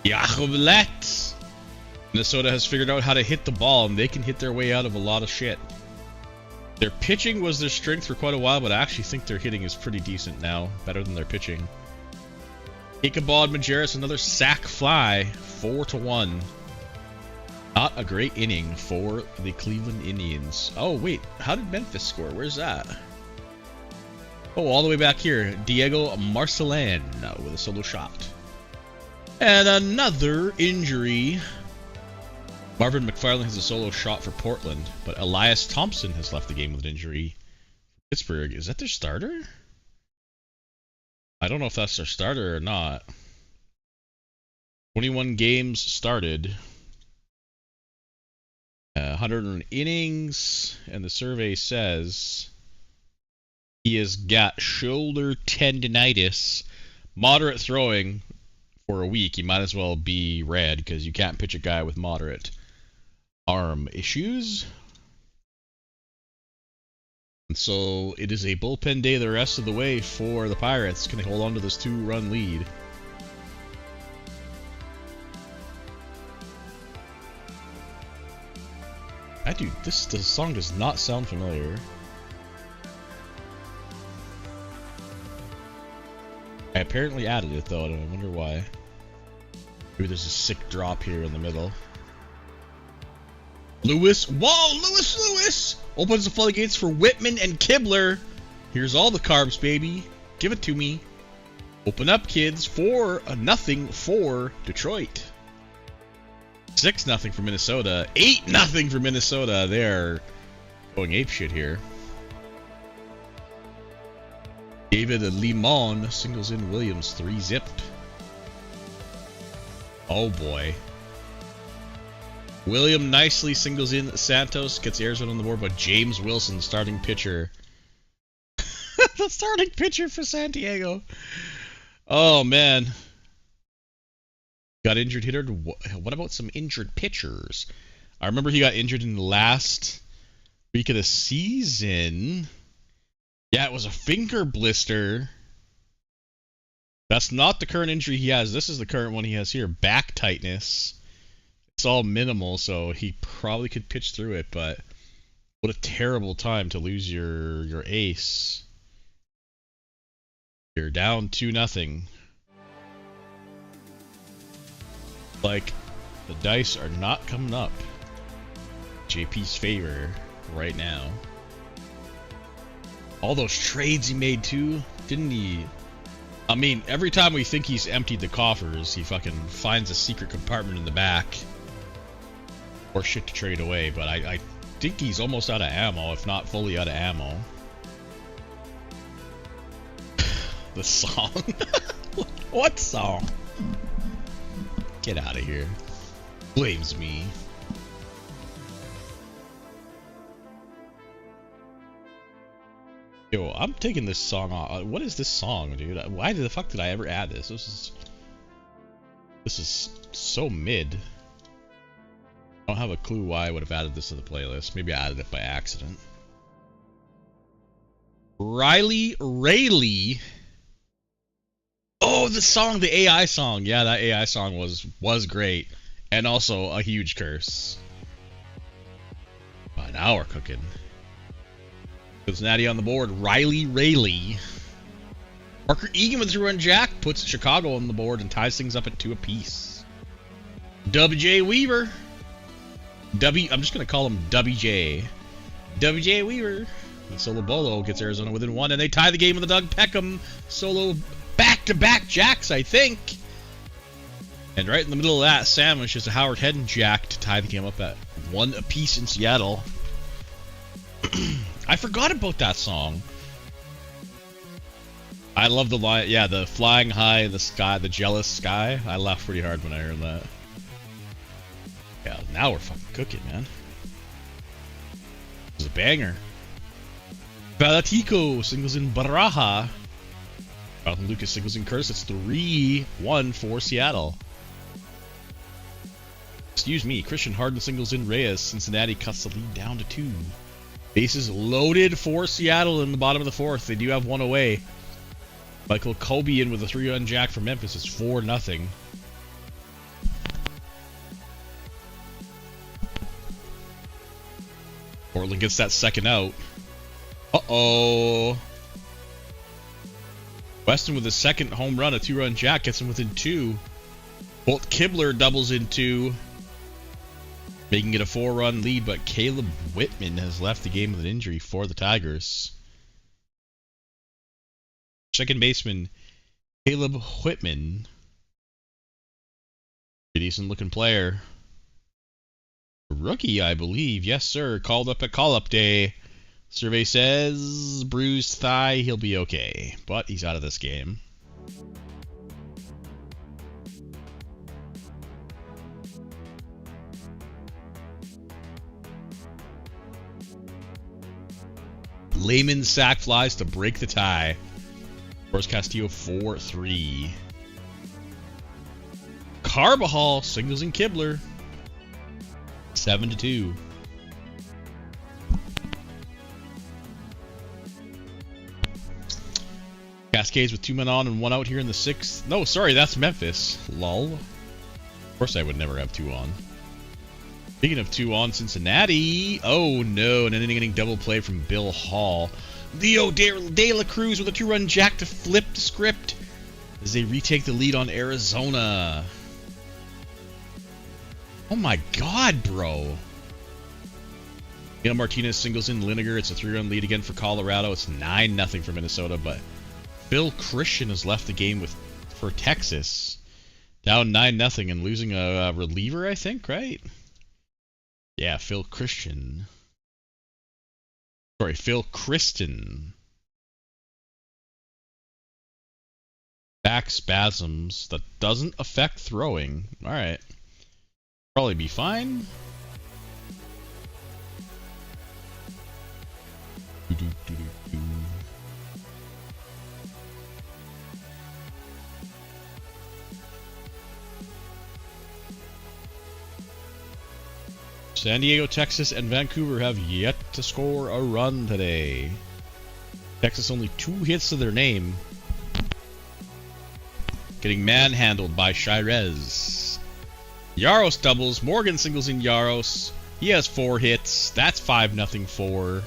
Yahovlet. Minnesota has figured out how to hit the ball, and they can hit their way out of a lot of shit. Their pitching was their strength for quite a while, but I actually think their hitting is pretty decent now. Better than their pitching. Ichabod Majerus, another sac fly. 4-1. Not a great inning for the Cleveland Indians. Oh, wait. How did Memphis score? Where's that? Oh, all the way back here. Diego Marcelin with a solo shot. And another injury. Marvin McFarland has a solo shot for Portland, but Elias Thompson has left the game with an injury. Pittsburgh, is that their starter? I don't know if that's their starter or not. 21 games started. 100 innings, and the survey says he has got shoulder tendonitis, moderate throwing for a week. He might as well be red because you can't pitch a guy with moderate arm issues. And so it is a bullpen day the rest of the way for the Pirates. Can they hold on to this 2-run lead? This song does not sound familiar. I apparently added it though, and I wonder why. Maybe there's a sick drop here in the middle. Lewis, whoa, Lewis opens the floodgates for Whitman and Kibler. Here's all the carbs, baby. Give it to me. Open up, kids. 4-0 for Detroit. 6-0 for Minnesota. 8-0 for Minnesota. They're going apeshit here. David Limon singles in Williams. 3-zip. Oh boy. William nicely singles in Santos, gets Arizona on the board, but James Wilson, starting pitcher. The starting pitcher for San Diego. Oh, man. Got injured hitter. What about some injured pitchers? I remember he got injured in the last week of the season. Yeah, it was a finger blister. That's not the current injury he has. This is the current one he has here. Back tightness. It's all minimal, so he probably could pitch through it, but what a terrible time to lose your ace. You're down 2-0. Like, the dice are not coming up JP's favor right now. All those trades he made too, didn't he? I mean, every time we think he's emptied the coffers, he fucking finds a secret compartment in the back. Or shit to trade away, but I think he's almost out of ammo, if not fully out of ammo. The song? What song? Get out of here. Blames me. Yo, I'm taking this song off. What is this song, dude? Why the fuck did I ever add this? This is so mid. I don't have a clue why I would have added this to the playlist. Maybe I added it by accident. Riley Rayleigh. Oh, the song, the AI song. Yeah, that AI song was great. And also a huge curse. Oh, now we're cooking. Cincinnati on the board. Riley Rayleigh. Parker Egan with a 2-run jack puts Chicago on the board and ties things up at 2 apiece. WJ Weaver. I'm just going to call him WJ. WJ Weaver. And Solo Bolo gets Arizona within 1, and they tie the game with the Doug Peckham solo back-to-back jacks, I think. And right in the middle of that sandwich is a Howard Hedden jack to tie the game up at 1 apiece in Seattle. I forgot about that song. I love the line. Yeah, the flying high in the sky, the jealous sky. I laughed pretty hard when I heard that. Yeah, now we're fucking cooking, man. This is a banger. Valatico singles in Baraja. Jonathan Lucas singles in Curtis. It's 3-1 for Seattle. Excuse me. Christian Harden singles in Reyes. Cincinnati cuts the lead down to 2. Bases loaded for Seattle in the bottom of the 4th. They do have one away. Michael Kobe in with a 3-run jack for Memphis. It's 4-0. Portland gets that second out. Uh-oh. Weston with a second home run, a 2-run jack, gets him within 2. Bolt Kibler doubles in 2, making it a 4-run lead, but Caleb Whitman has left the game with an injury for the Tigers. Second baseman, Caleb Whitman. Pretty decent looking player. Rookie, I believe. Yes, sir. Called up at call-up day. Survey says bruised thigh. He'll be okay, but he's out of this game. Layman sack flies to break the tie. Forrest Castillo 4-3. Carbajal singles in Kibler 7-2. Cascades with 2 men on and 1 out here in the 6th. No, sorry, that's Memphis. Lol. Of course I would never have 2 on. Speaking of 2 on, Cincinnati. Oh no, an inning double play from Bill Hall. Leo De La Cruz with a 2-run jack to flip the script as they retake the lead on Arizona. Oh my god, bro. Miguel Martinez singles in Liniger. It's a 3-run lead again for Colorado. It's 9-0 for Minnesota, but Phil Christian has left the game for Texas. Down 9-0 and losing a reliever, I think, right? Yeah, Phil Christian. Sorry, Phil Kristen. Back spasms. That doesn't affect throwing. Alright. Probably be fine. San Diego, Texas, and Vancouver have yet to score a run today. Texas only 2 hits to their name. Getting manhandled by Shirez. Yaros doubles. Morgan singles in Yaros. He has 4 hits. That's 5-0 for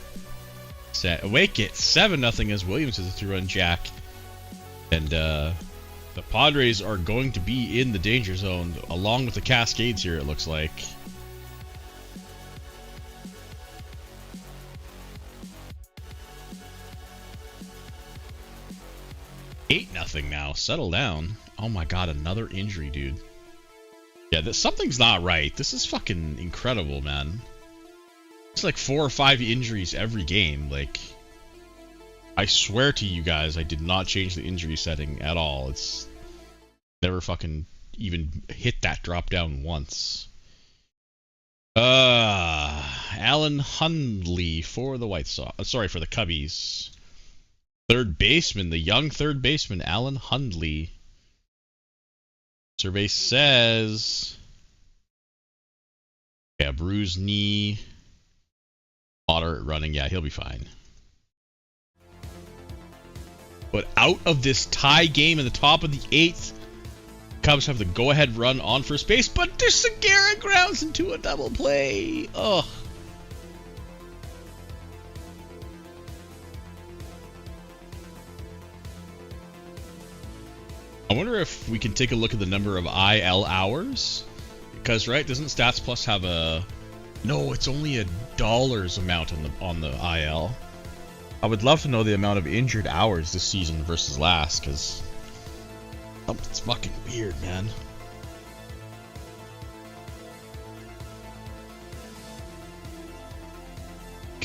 Wake it 7-0 as Williams has a 2-run jack. And the Padres are going to be in the danger zone along with the Cascades here, it looks like. 8-0 now. Settle down. Oh my god, another injury, dude. Yeah, something's not right. This is fucking incredible, man. It's like 4 or 5 injuries every game. Like, I swear to you guys, I did not change the injury setting at all. It's never fucking even hit that drop down once. Alan Hundley for the White Sox. Sorry, for the Cubbies. Third baseman, the young third baseman, Alan Hundley. Survey says, yeah, bruised knee, moderate running. Yeah, he'll be fine. But out of this tie game in the top of the 8th, Cubs have the go-ahead run on first base, but Segura grounds into a double play. Ugh. I wonder if we can take a look at the number of IL hours, because right, doesn't Stats Plus have a? No, it's only $1 amount on the IL. I would love to know the amount of injured hours this season versus last, because something's fucking weird, man.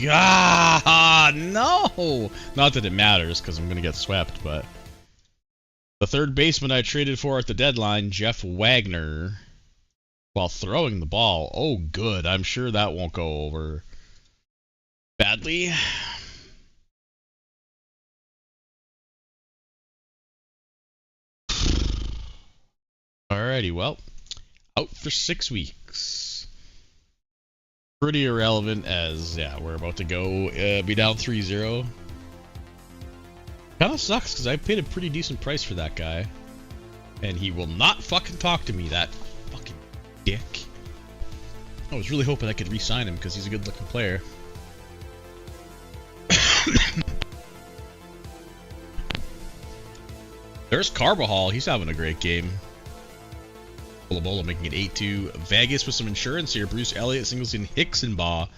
God, no! Not that it matters, because I'm going to get swept, but... The third baseman I traded for at the deadline, Jeff Wagner, while throwing the ball. Oh, good. I'm sure that won't go over badly. Alrighty, well, out for 6 weeks. Pretty irrelevant as, yeah, we're about to go be down 3-0. Kind of sucks because I paid a pretty decent price for that guy. And he will not fucking talk to me, that fucking dick. I was really hoping I could re-sign him because he's a good-looking player. There's Carbajal. He's having a great game. Bola making it 8-2. Vegas with some insurance here. Bruce Elliott singles in Hicksonbaugh.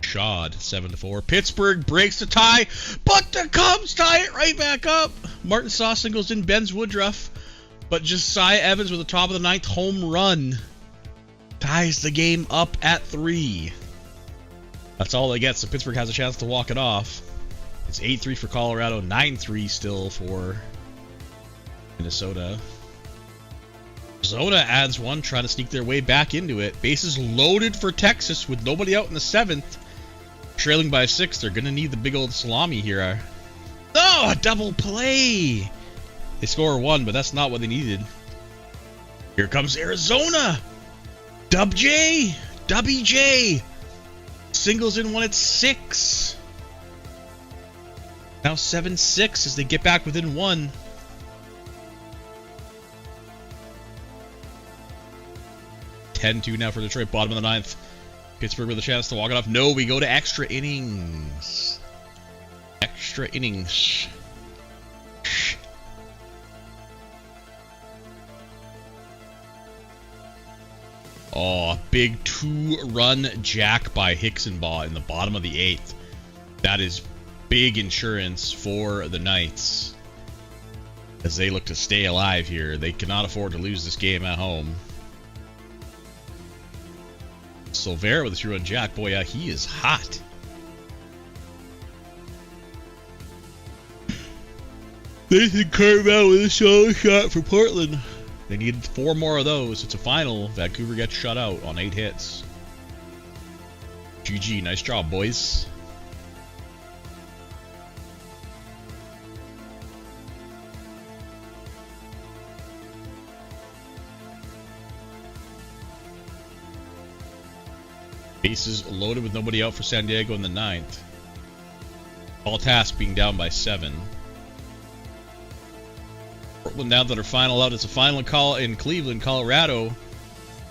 Shod 7-4. Pittsburgh breaks the tie, but the Cubs tie it right back up. Martin Saw singles in Ben's Woodruff, but Josiah Evans with the top of the 9th home run ties the game up at 3. That's all they get, so Pittsburgh has a chance to walk it off. It's 8-3 for Colorado, 9-3 still for Minnesota. Arizona adds one, trying to sneak their way back into it. Bases loaded for Texas with nobody out in the 7th. Trailing by 6, they're going to need the big old salami here. Oh, a double play! They score 1, but that's not what they needed. Here comes Arizona! WJ! Singles in one at 6. Now 7-6 as they get back within 1. (10-2) now for Detroit, bottom of the 9th. Pittsburgh with a chance to walk it off. No, we go to extra innings. Extra innings. Oh, big 2-run jack by Hicksonbaugh in the bottom of the 8th. That is big insurance for the Knights as they look to stay alive here. They cannot afford to lose this game at home. Silvera with a 3-run jack. Boy, yeah, he is hot. Nathan Carvel with a solo shot for Portland. They need 4 more of those. It's a final. Vancouver gets shut out on 8 hits. GG. Nice job, boys. Bases loaded with nobody out for San Diego in the 9th. All tasks being down by 7. Portland now that are final out. It's a final in Cleveland. Colorado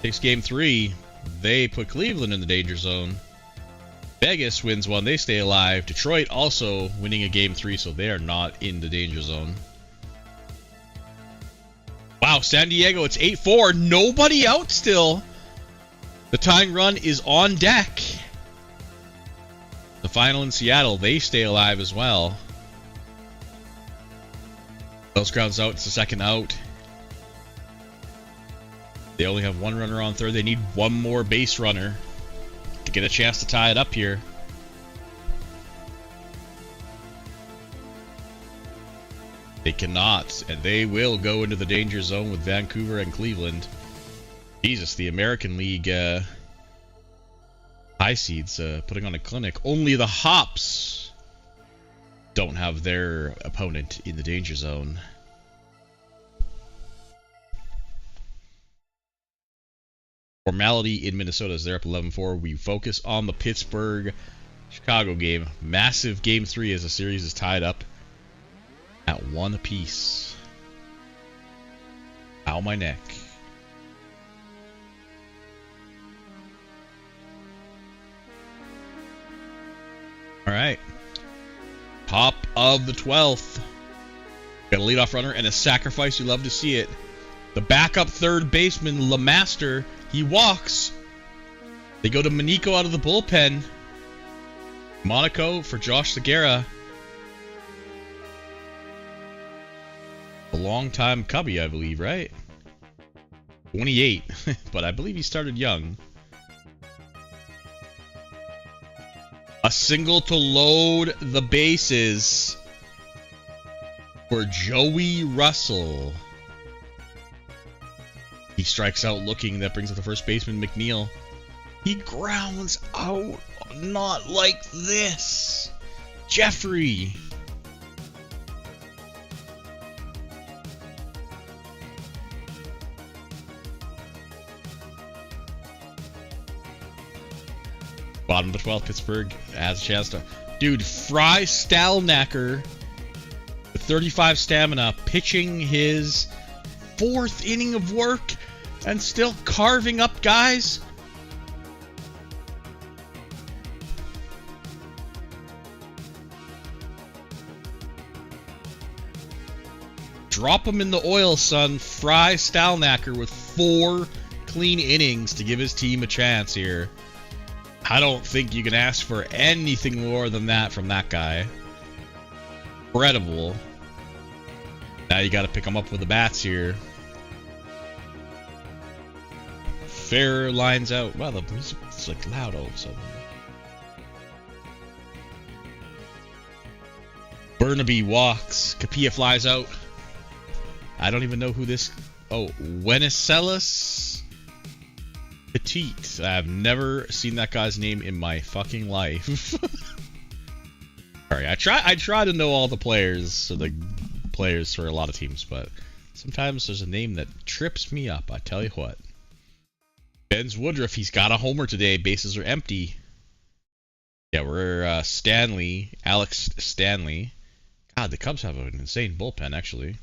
takes game 3. They put Cleveland in the danger zone. Vegas wins 1. They stay alive. Detroit also winning a game 3, so they are not in the danger zone. Wow, San Diego, it's 8-4. Nobody out still. The tying run is on deck. The final in Seattle, they stay alive as well. Wells grounds out, it's the second out. They only have 1 runner on third. They need 1 more base runner to get a chance to tie it up here. They cannot, and they will go into the danger zone with Vancouver and Cleveland. Jesus, the American League high seeds putting on a clinic. Only the Hops don't have their opponent in the danger zone. Formality in Minnesota as they're up 11-4. We focus on the Pittsburgh-Chicago game. Massive game 3 as the series is tied up at 1 apiece. Ow, my neck. All right. Top of the 12th. Got a leadoff runner and a sacrifice. You love to see it. The backup third baseman, LeMaster, he walks. They go to Manico out of the bullpen. Monaco for Josh Segura. A long-time Cubby, I believe, right? 28, but I believe he started young. A single to load the bases for Joey Russell. He strikes out looking. That brings up the first baseman, McNeil. He grounds out. Not like this. Jeffrey. Bottom of the 12th, Pittsburgh has a chance to... Dude, Fry Stalnaker with 35 stamina, pitching his 4th inning of work and still carving up guys. Drop him in the oil, son. Fry Stalnaker with 4 clean innings to give his team a chance here. I don't think you can ask for anything more than that from that guy. Incredible. Now you got to pick him up with the bats here. Fair lines out. Wow, the music's like loud all of a sudden. Burnaby walks. Capilla flies out. I don't even know who this... Oh, Wenceslas Petit. I've never seen that guy's name in my fucking life. Alright, I try to know all the players, or the players for a lot of teams, but sometimes there's a name that trips me up, I tell you what. Ben's Woodruff, he's got a homer today. Bases are empty. Yeah, we're Stanley, Alex Stanley. God, the Cubs have an insane bullpen, actually.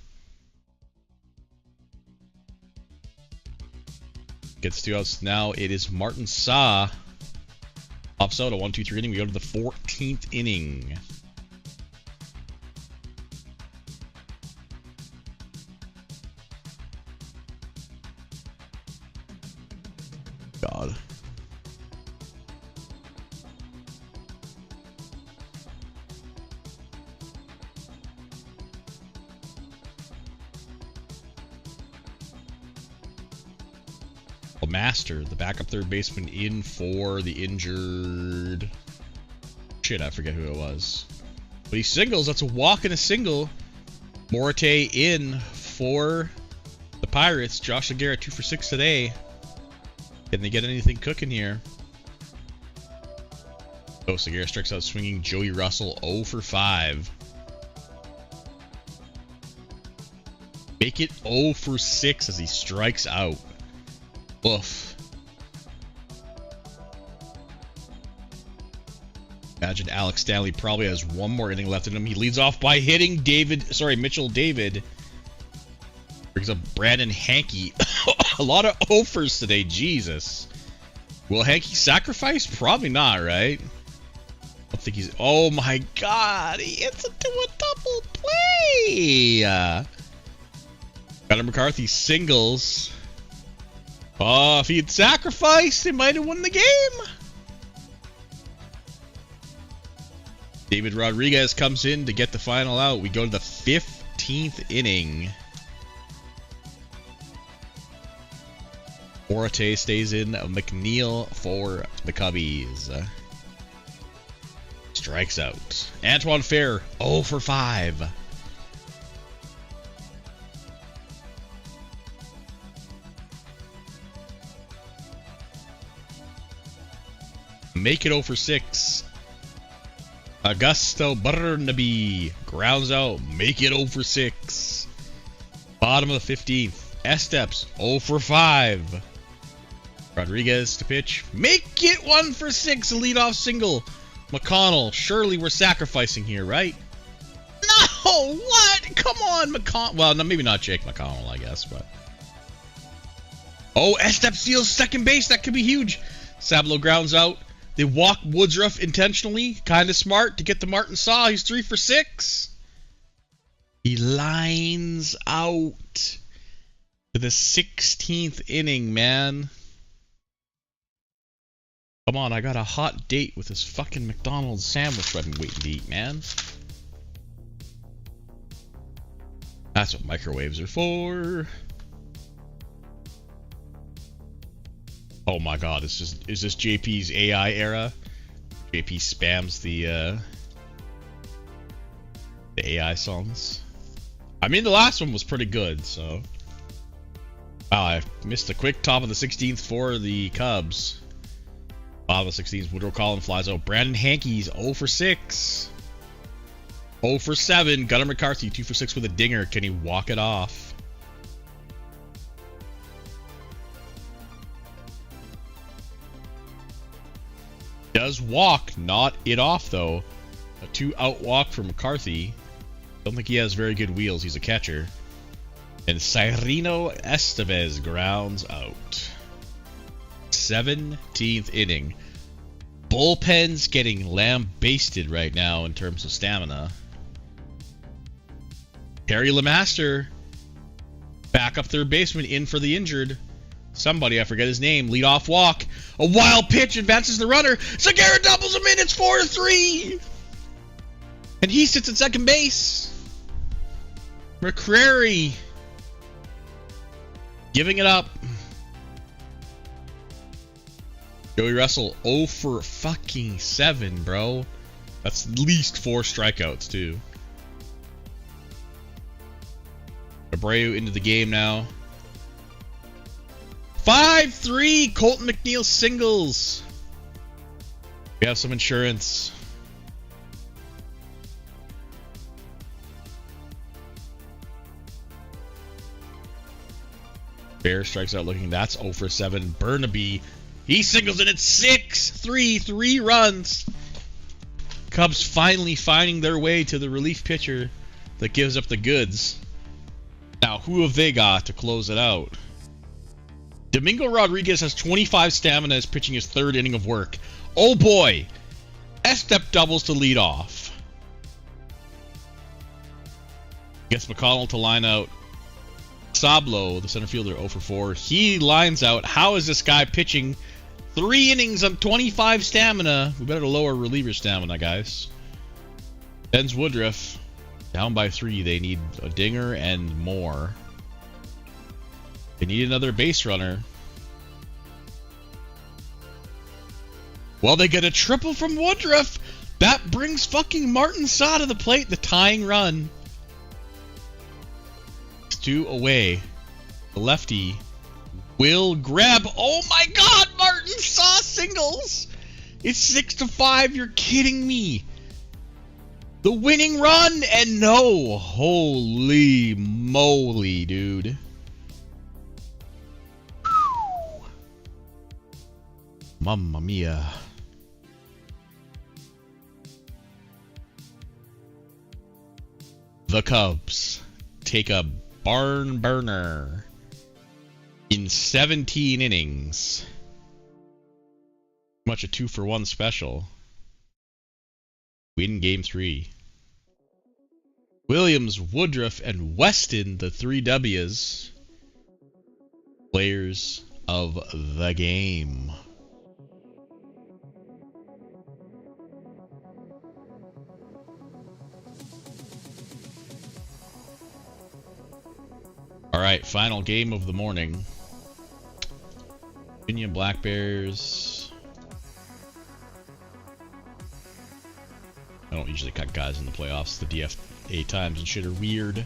Gets 2 outs. Now it is Martin Saw. Pops out a 1-2-3 inning. We go to the 14th inning. God. Master, the backup third baseman, in for the injured... Shit, I forget who it was. But he singles. That's a walk and a single. Morte in for the Pirates. Josh Aguirre 2 for 6 today. Can they get anything cooking here? Oh, Aguirre strikes out swinging. Joey Russell 0 for 5. Make it 0 for 6 as he strikes out. Oof. Imagine Alex Stanley probably has 1 more inning left in him. He leads off by hitting Mitchell David. Brings up Brandon Hankey. A lot of offers today, Jesus. Will Hankey sacrifice? Probably not, right? I don't think he's... Oh my God, he hits it to a double play! Connor McCarthy singles. Oh, if he had sacrificed, he might have won the game. David Rodriguez comes in to get the final out. We go to the 15th inning. Morte stays in. McNeil for the Cubbies. Strikes out. Antoine Fair, 0 for 5. Make it 0 for 6. Augusto Burnaby grounds out. Make it 0 for 6. Bottom of the 15th. Esteps 0 for 5. Rodriguez to pitch. Make it 1 for 6. A leadoff single. McConnell. Surely we're sacrificing here, right? No! What? Come on, McConnell. Well, no, maybe not Jake McConnell, I guess, but... Oh, Estep steals second base. That could be huge. Sablo grounds out. They walk Woodruff intentionally. Kind of smart to get to Martin Saw. He's 3 for 6. He lines out to the 16th inning, man. Come on, I got a hot date with this fucking McDonald's sandwich I've been waiting to eat, man. That's what microwaves are for. Oh my God, is this JP's AI era? JP spams the AI songs. I mean, the last one was pretty good, so. Wow, I missed a quick top of the 16th for the Cubs. Bottom of the 16th, Woodrow Collins flies out. Brandon Hankey's 0 for 6. 0 for 7. Gunnar McCarthy 2 for 6 with a dinger. Can he walk it off? Does walk, not it off though. A 2-out walk for McCarthy. Don't think he has very good wheels. He's a catcher. And Cyrino Estevez grounds out. 17th inning. Bullpen's getting lambasted right now in terms of stamina. Terry LeMaster, backup third baseman, in for the injured. Somebody, I forget his name. Leadoff walk. A wild pitch advances the runner. Segura doubles him in. It's 4-3. And he sits at second base. McCrary giving it up. Joey Russell 0 for fucking 7, bro. That's at least 4 strikeouts, too. Abreu into the game now. 5-3. Colton McNeil singles. We have some insurance. Bear strikes out looking. That's 0 for 7. Burnaby, he singles it at 6-3. 3 runs. Cubs finally finding their way to the relief pitcher that gives up the goods. Now, who have they got to close it out? Domingo Rodriguez has 25 stamina, is pitching his 3rd inning of work. Oh boy! S-step doubles to lead off. Gets McConnell to line out. Sablo, the center fielder, 0 for 4. He lines out. How is this guy pitching 3 innings on 25 stamina? We better lower reliever stamina, guys. Ben's Woodruff. Down by 3. They need a dinger and more. They need another base runner. Well, they get a triple from Woodruff. That brings fucking Martin Saw to the plate, the tying run. 2 away. The lefty will grab. Oh my god, Martin Saw singles. It's 6-5. You're kidding me. The winning run, and no. Holy moly, dude. Whew. Mamma mia. The Cubs take a barn burner in 17 innings. Much a 2-for-1 special. Win game 3. Williams, Woodruff, and Weston, the 3 W's. Players of the game. Alright, final game of the morning. Virginia Black Bears. I don't usually cut guys in the playoffs. The DFA times and shit are weird.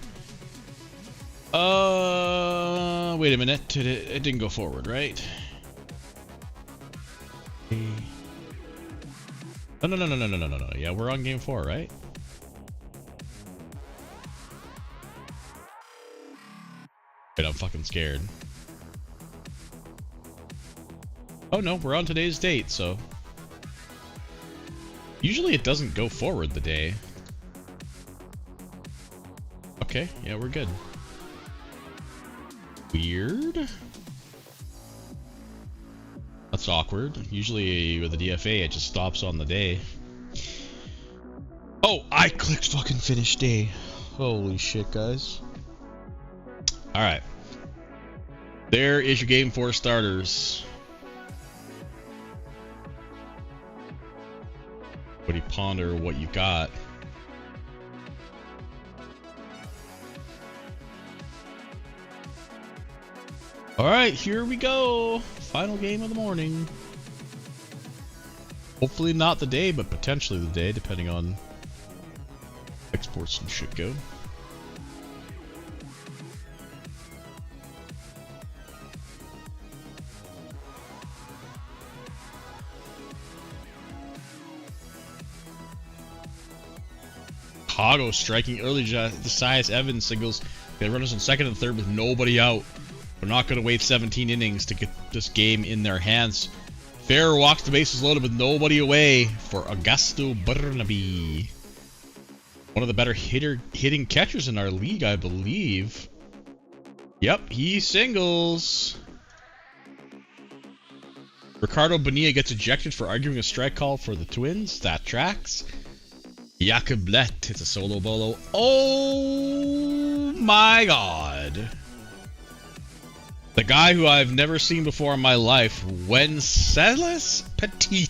Wait a minute. It didn't go forward, right? No. Yeah, we're on game 4, right? Wait, I'm fucking scared. Oh no, we're on today's date, so... Usually it doesn't go forward the day. Okay, yeah, we're good. Weird. That's awkward. Usually with the DFA, it just stops on the day. Oh, I clicked fucking finish day. Holy shit, guys. Alright. There is your game 4 starters. What do you ponder what you got? Alright, here we go. Final game of the morning. Hopefully not the day, but potentially the day, depending on exports and shit go. Chicago striking early. Josias Evans singles. They run us in second and third with nobody out. We're not going to wait 17 innings to get this game in their hands. Fair walks the bases loaded with nobody away for Augusto Burnaby. One of the better hitting catchers in our league, I believe. Yep, he singles. Ricardo Bonilla gets ejected for arguing a strike call for the Twins. That tracks. Jakob Lett hits a solo bolo. Oh my god. The guy who I've never seen before in my life, Wenceslao Petit,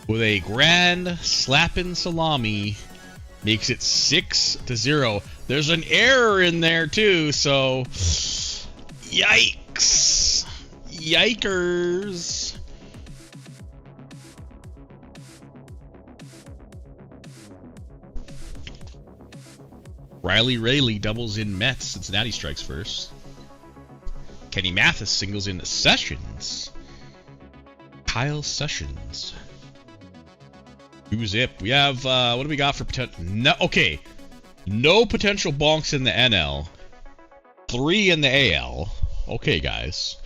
with a grand slapping salami, makes it 6-0. There's an error in there too, so yikes. Yikers. Riley Rayleigh doubles in Mets. Cincinnati strikes first. Kenny Mathis singles in Sessions. Kyle Sessions. 2-zip. We have, what do we got for potential? No, okay. No potential bonks in the NL. 3 in the AL. Okay, guys.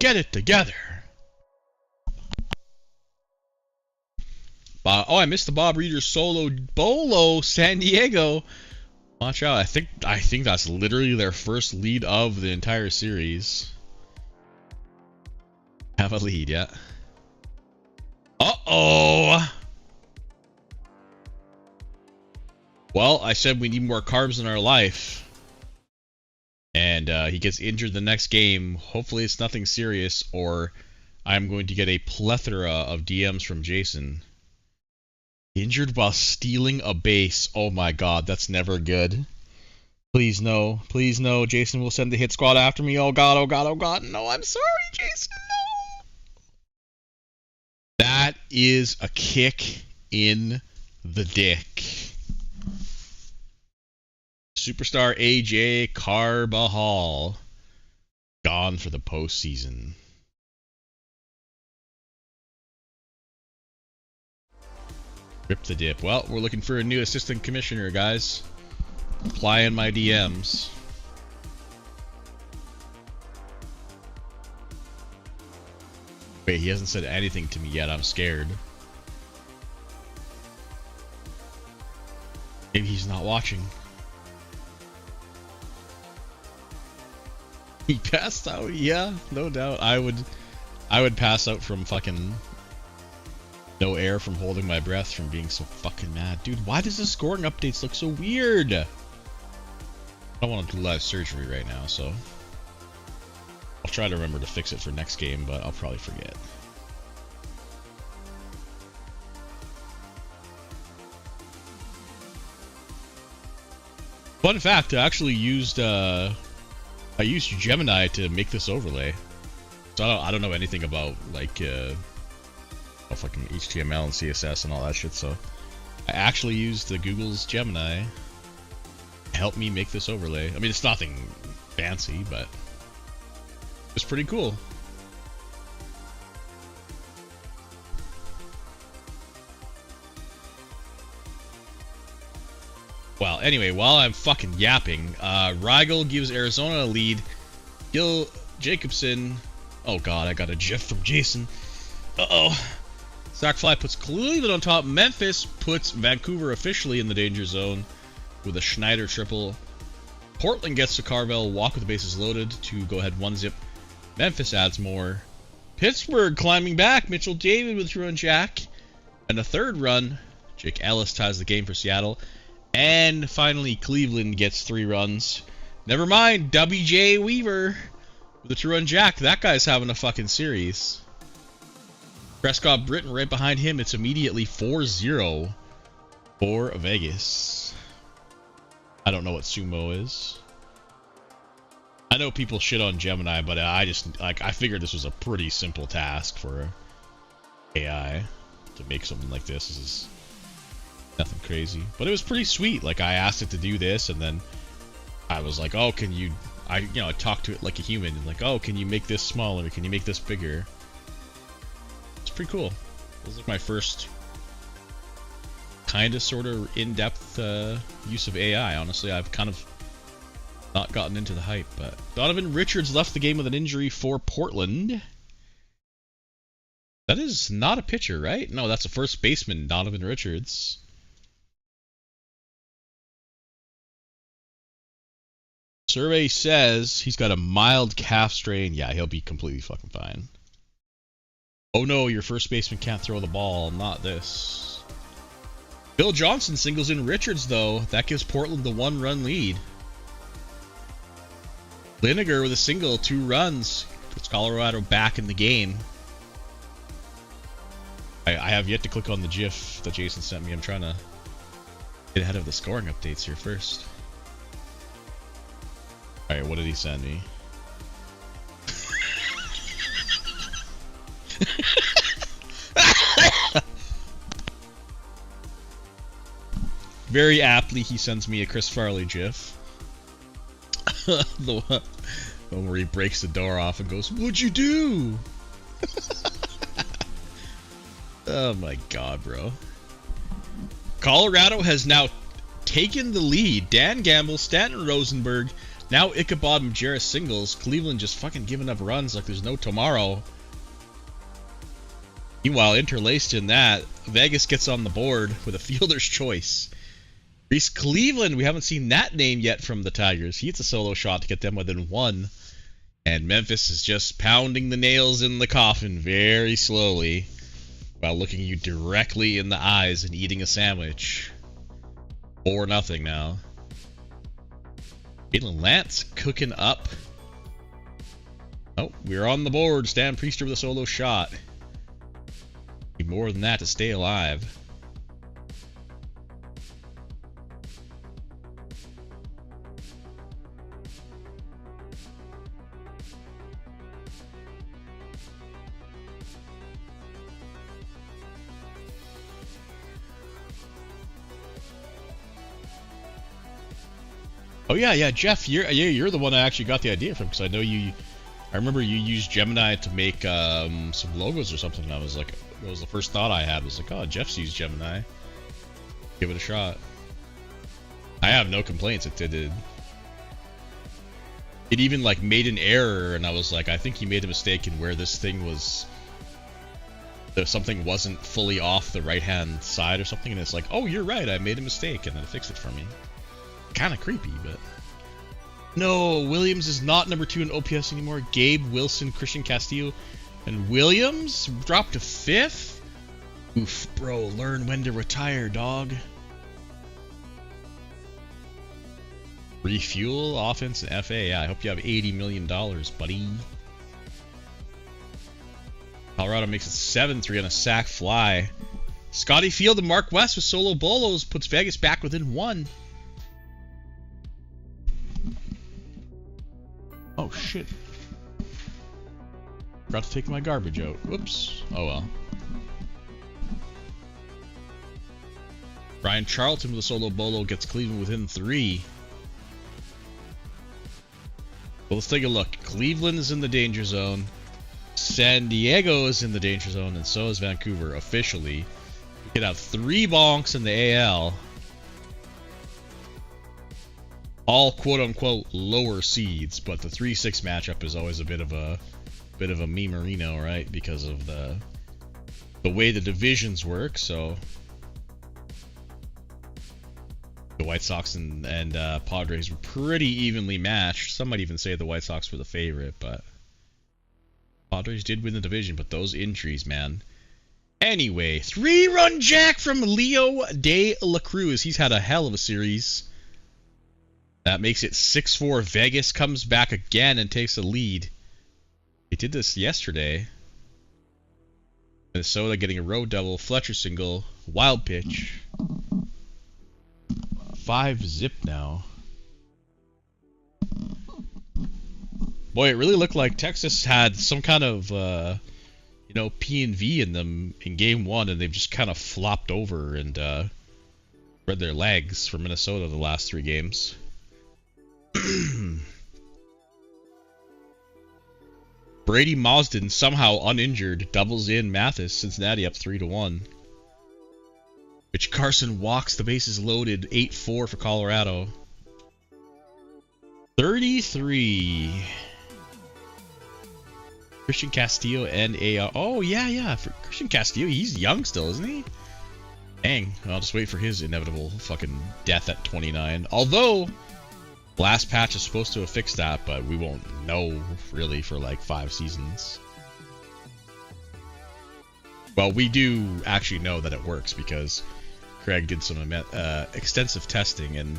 Get it together. Oh, I missed the Bob Reeder solo bolo. San Diego. Watch out. I think that's literally their first lead of the entire series. Have a lead, yeah. Uh-oh. Well, I said we need more carbs in our life. And he gets injured the next game. Hopefully it's nothing serious, or I'm going to get a plethora of DMs from Jason. Injured while stealing a base. Oh my god, that's never good. Please no. Please no. Jason will send the hit squad after me. Oh god, oh god, oh god. No, I'm sorry, Jason. No. That is a kick in the dick. Superstar AJ Carbajal gone for the postseason. Rip the dip. Well, we're looking for a new assistant commissioner, guys. Apply in my DMs. Wait, he hasn't said anything to me yet. I'm scared. Maybe he's not watching. He passed out? Yeah, no doubt. I would pass out from fucking no air, from holding my breath, from being so fucking mad. Dude, why does the scoring updates look so weird? I don't want to do live surgery right now, so I'll try to remember to fix it for next game, but I'll probably forget. Fun fact, I actually used Gemini to make this overlay. So I don't know anything about like fucking HTML and CSS and all that shit, so I actually used the Google's Gemini to help me make this overlay. I mean, it's nothing fancy, but it's pretty cool. Well, anyway, while I'm fucking yapping, Rigel gives Arizona a lead. Gil Jacobson. Oh god, I got a gif from Jason. Uh-oh. Sackfly puts Cleveland on top. Memphis puts Vancouver officially in the danger zone with a Schneider triple. Portland gets to Carvel, walk with the bases loaded to go ahead 1-zip. Memphis adds more. Pittsburgh climbing back. Mitchell David with 2-run jack. And a third run. Jake Ellis ties the game for Seattle. And finally, Cleveland gets 3 runs. Never mind, WJ Weaver with a 2-run jack. That guy's having a fucking series. Prescott Britton right behind him. It's immediately 4-0 for Vegas. I don't know what sumo is. I know people shit on Gemini, but I just, like, I figured this was a pretty simple task for AI to make something like this. This is nothing crazy, but it was pretty sweet. Like, I asked it to do this, and then I was like, "Oh, can you?" I talked to it like a human, and like, "Oh, can you make this smaller? Can you make this bigger?" It's pretty cool. It was like my first kind of sort of in-depth use of AI. Honestly, I've kind of not gotten into the hype, but Donovan Richards left the game with an injury for Portland. That is not a pitcher, right? No, that's a first baseman, Donovan Richards. Survey says he's got a mild calf strain. Yeah, he'll be completely fucking fine. Oh no, your first baseman can't throw the ball. Not this. Bill Johnson singles in Richards, though. That gives Portland the 1-run lead. Linegar with a single, 2 runs. Puts Colorado back in the game. I have yet to click on the GIF that Jason sent me. I'm trying to get ahead of the scoring updates here first. Alright, what did he send me? Very aptly, he sends me a Chris Farley GIF. The one where he breaks the door off and goes, "What'd you do?" Oh my god, bro. Colorado has now taken the lead. Dan Gamble, Stanton Rosenberg, now Ichabod Majerus singles. Cleveland just fucking giving up runs like there's no tomorrow. Meanwhile, interlaced in that, Vegas gets on the board with a fielder's choice. Reese Cleveland, we haven't seen that name yet from the Tigers. He hits a solo shot to get them within 1. And Memphis is just pounding the nails in the coffin very slowly while looking you directly in the eyes and eating a sandwich. 4-0 now. Caitlin Lance cooking up. Oh, we're on the board. Stan Priester with a solo shot. Need more than that to stay alive. Oh yeah, Jeff, you're the one I actually got the idea from, because I know you. I remember you used Gemini to make some logos or something. And I was like, that was the first thought I had. Was like, oh, Jeff's used Gemini. Give it a shot. I have no complaints. It did. It even like made an error, and I was like, I think you made a mistake in where this thing was. If something wasn't fully off the right-hand side or something, and it's like, oh, you're right, I made a mistake, and then it fixed it for me. Kind of creepy, but no, Williams is not number 2 in OPS anymore. Gabe, Wilson, Christian Castillo, and Williams dropped to 5th. Oof, bro, learn when to retire, dog. Refuel, offense, and FA. Yeah, I hope you have $80 million, buddy. Colorado makes it 7-3 on a sac fly. Scotty Field and Mark West with solo bolos puts Vegas back within 1. Oh shit. Forgot to take my garbage out. Whoops. Oh well. Brian Charlton with a solo bolo gets Cleveland within 3. Well, let's take a look. Cleveland is in the danger zone. San Diego is in the danger zone, and so is Vancouver officially. We could have 3 bonks in the AL. All quote-unquote lower seeds, but the 3-6 matchup is always a bit of a memerino, right? Because of the way the divisions work. So the White Sox and Padres were pretty evenly matched. Some might even say the White Sox were the favorite, but Padres did win the division. But those injuries, man. Anyway, 3-run jack from Leo De La Cruz. He's had a hell of a series. That makes it 6-4. Vegas comes back again and takes the lead. They did this yesterday. Minnesota getting a road double. Fletcher single. Wild pitch. 5-zip now. Boy, it really looked like Texas had some kind of, P and V in them in game 1, and they've just kind of flopped over and spread their legs for Minnesota the last 3 games. Brady Mausden, somehow uninjured, doubles in Mathis. Cincinnati up 3-1. Mitch Carson walks, the bases loaded. 8-4 for Colorado. 33. Christian Castillo and AR. Oh, yeah. For Christian Castillo, he's young still, isn't he? Dang. I'll just wait for his inevitable fucking death at 29. Although, last patch is supposed to have fixed that, but we won't know really for like 5 seasons. Well, we do actually know that it works because Craig did some extensive testing, and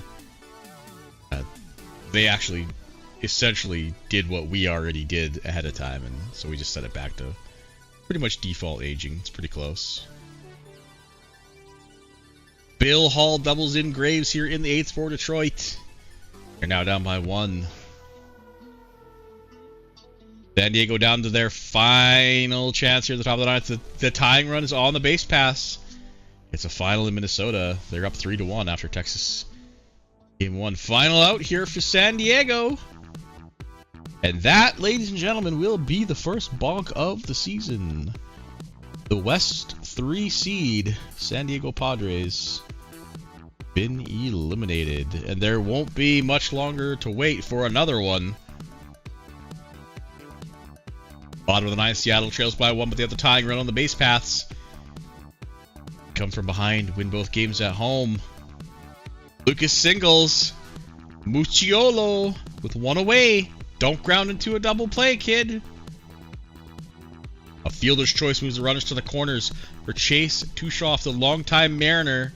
they actually essentially did what we already did ahead of time, and so we just set it back to pretty much default aging. It's pretty close. Bill Hall doubles in Graves here in the 8th for Detroit. They're now down by 1. San Diego down to their final chance here at the top of the ninth. The tying run is on the base pass. It's a final in Minnesota. They're up 3-1 after Texas game 1. Final out here for San Diego. And that, ladies and gentlemen, will be the first bonk of the season. The West 3 seed San Diego Padres been eliminated, and there won't be much longer to wait for another one. Bottom of the 9th, Seattle trails by 1, but they have the tying run on the base paths. Come from behind, win both games at home. Lucas Singles, Mucciolo with 1 away. Don't ground into a double play, kid. A fielder's choice moves the runners to the corners for Chase Tushoff, the longtime Mariner.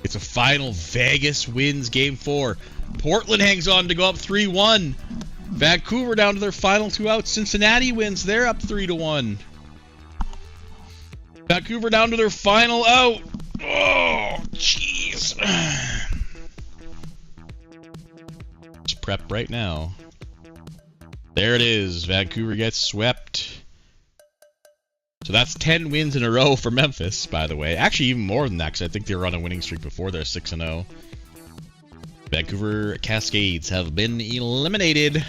It's a final. Vegas wins game 4. Portland hangs on to go up 3-1. Vancouver down to their final 2 outs. Cincinnati wins. They're up 3-1. Vancouver down to their final out. Oh, jeez. Let's prep right now. There it is. Vancouver gets swept. So that's 10 wins in a row for Memphis, by the way. Actually, even more than that, because I think they were on a winning streak before they're 6-0. Vancouver Cascades have been eliminated.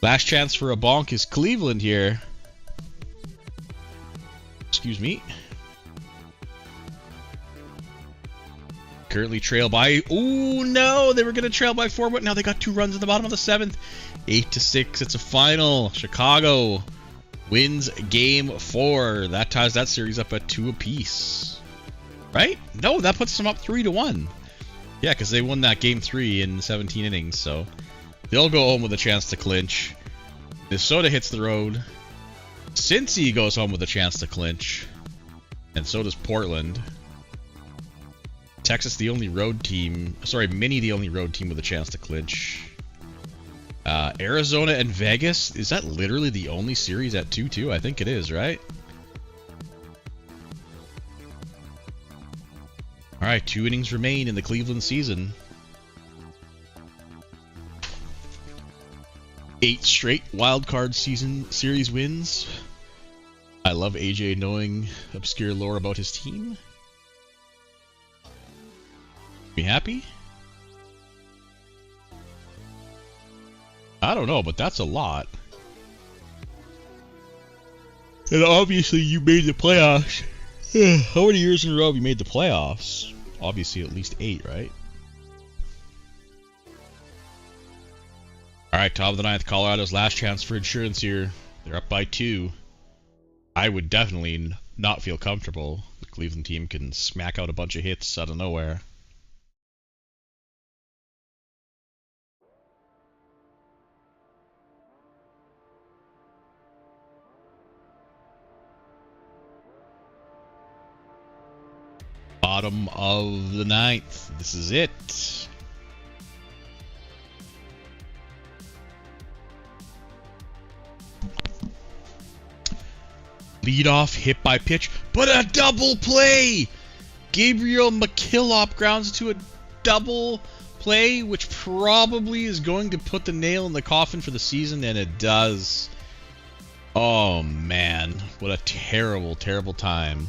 Last chance for a bonk is Cleveland here. Excuse me. Currently trail by... Oh, no! They were going to trail by 4, but now they got 2 runs in the bottom of the 7th. 8-6. It's a final. Chicago wins game 4. That ties that series up at 2 apiece. Right? No, that puts them up 3-1. Yeah, because they won that game 3 in 17 innings, so they'll go home with a chance to clinch. Minnesota hits the road. Cincy goes home with a chance to clinch. And so does Portland. Texas, the only road team. Sorry, Mini, the only road team with a chance to clinch. Arizona and Vegas. Is that literally the only series at 2-2? I think it is, right? Alright, 2 innings remain in the Cleveland season. 8 straight wildcard season series wins. I love AJ knowing obscure lore about his team. Be happy? I don't know, but that's a lot. And obviously you made the playoffs. How many years in a row have you made the playoffs? Obviously at least 8, right? Alright, top of the 9th, Colorado's last chance for insurance here. They're up by 2. I would definitely not feel comfortable. The Cleveland team can smack out a bunch of hits out of nowhere. Bottom of the 9th. This is it. Leadoff hit by pitch, but a double play! Gabriel McKillop grounds to a double play, which probably is going to put the nail in the coffin for the season, and it does. Oh man, what a terrible, terrible time.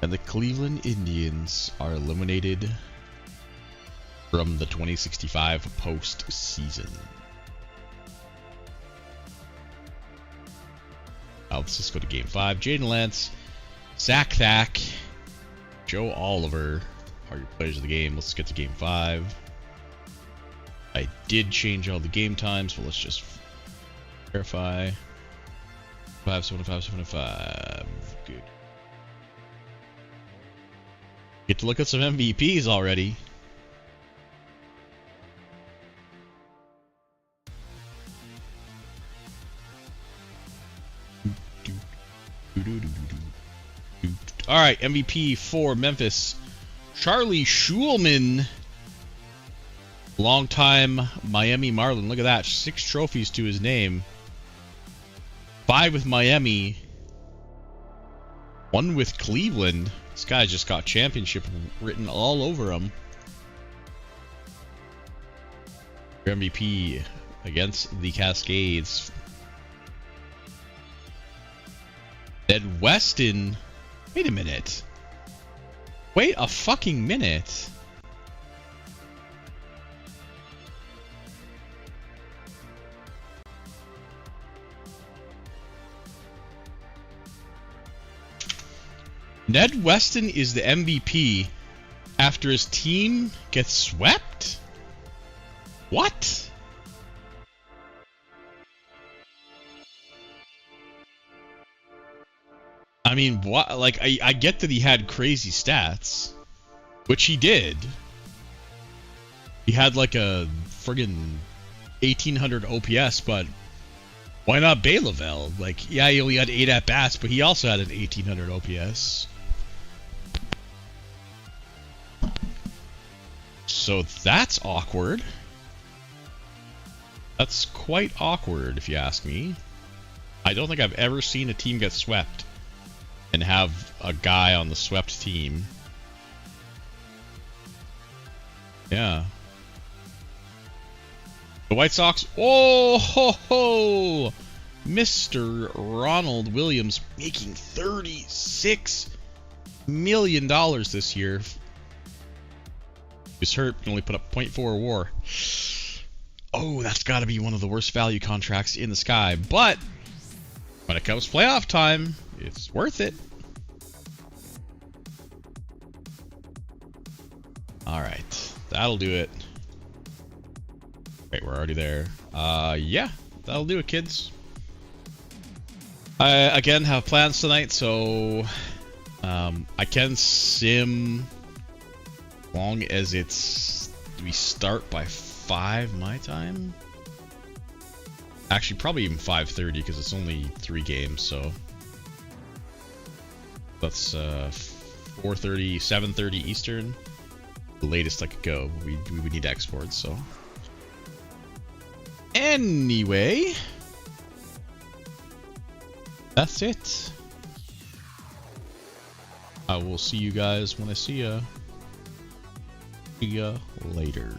And the Cleveland Indians are eliminated from the 2065 postseason. Let's just go to Game 5. Jaden Lance, Zach Thack, Joe Oliver are your players of the game. Let's get to Game 5. I did change all the game times, but let's just verify. 575. Good. Get to look at some MVPs already. All right, MVP for Memphis, Charlie Schulman, longtime Miami Marlin. Look at that, 6 trophies to his name. 5 with Miami, 1 with Cleveland. This guy just got championship written all over him. Your MVP against the Cascades. Ned Weston. Wait a minute. Wait a fucking minute. Ned Weston is the MVP after his team gets swept? What? I mean, what? Like, I get that he had crazy stats, which he did. He had like a friggin' 1800 OPS, but why not Baylavell? Like, yeah, he only had 8 at bats, but he also had an 1800 OPS. So that's awkward. That's quite awkward, if you ask me. I don't think I've ever seen a team get swept and have a guy on the swept team. Yeah. The White Sox, oh ho ho! Mr. Ronald Williams making $36 million this year. He's hurt, can only put up .4 WAR. Oh, that's got to be one of the worst value contracts in the sky. But when it comes playoff time, it's worth it. All right, that'll do it. Wait, we're already there. Yeah, that'll do it, kids. I again have plans tonight, so I can sim long as we start by 5 my time. Actually, probably even 5:30 because it's only 3 games, so that's 4:30, 7:30 Eastern. The latest I could go. We would need to export, so. Anyway, that's it. I will see you guys when I see ya. See ya later.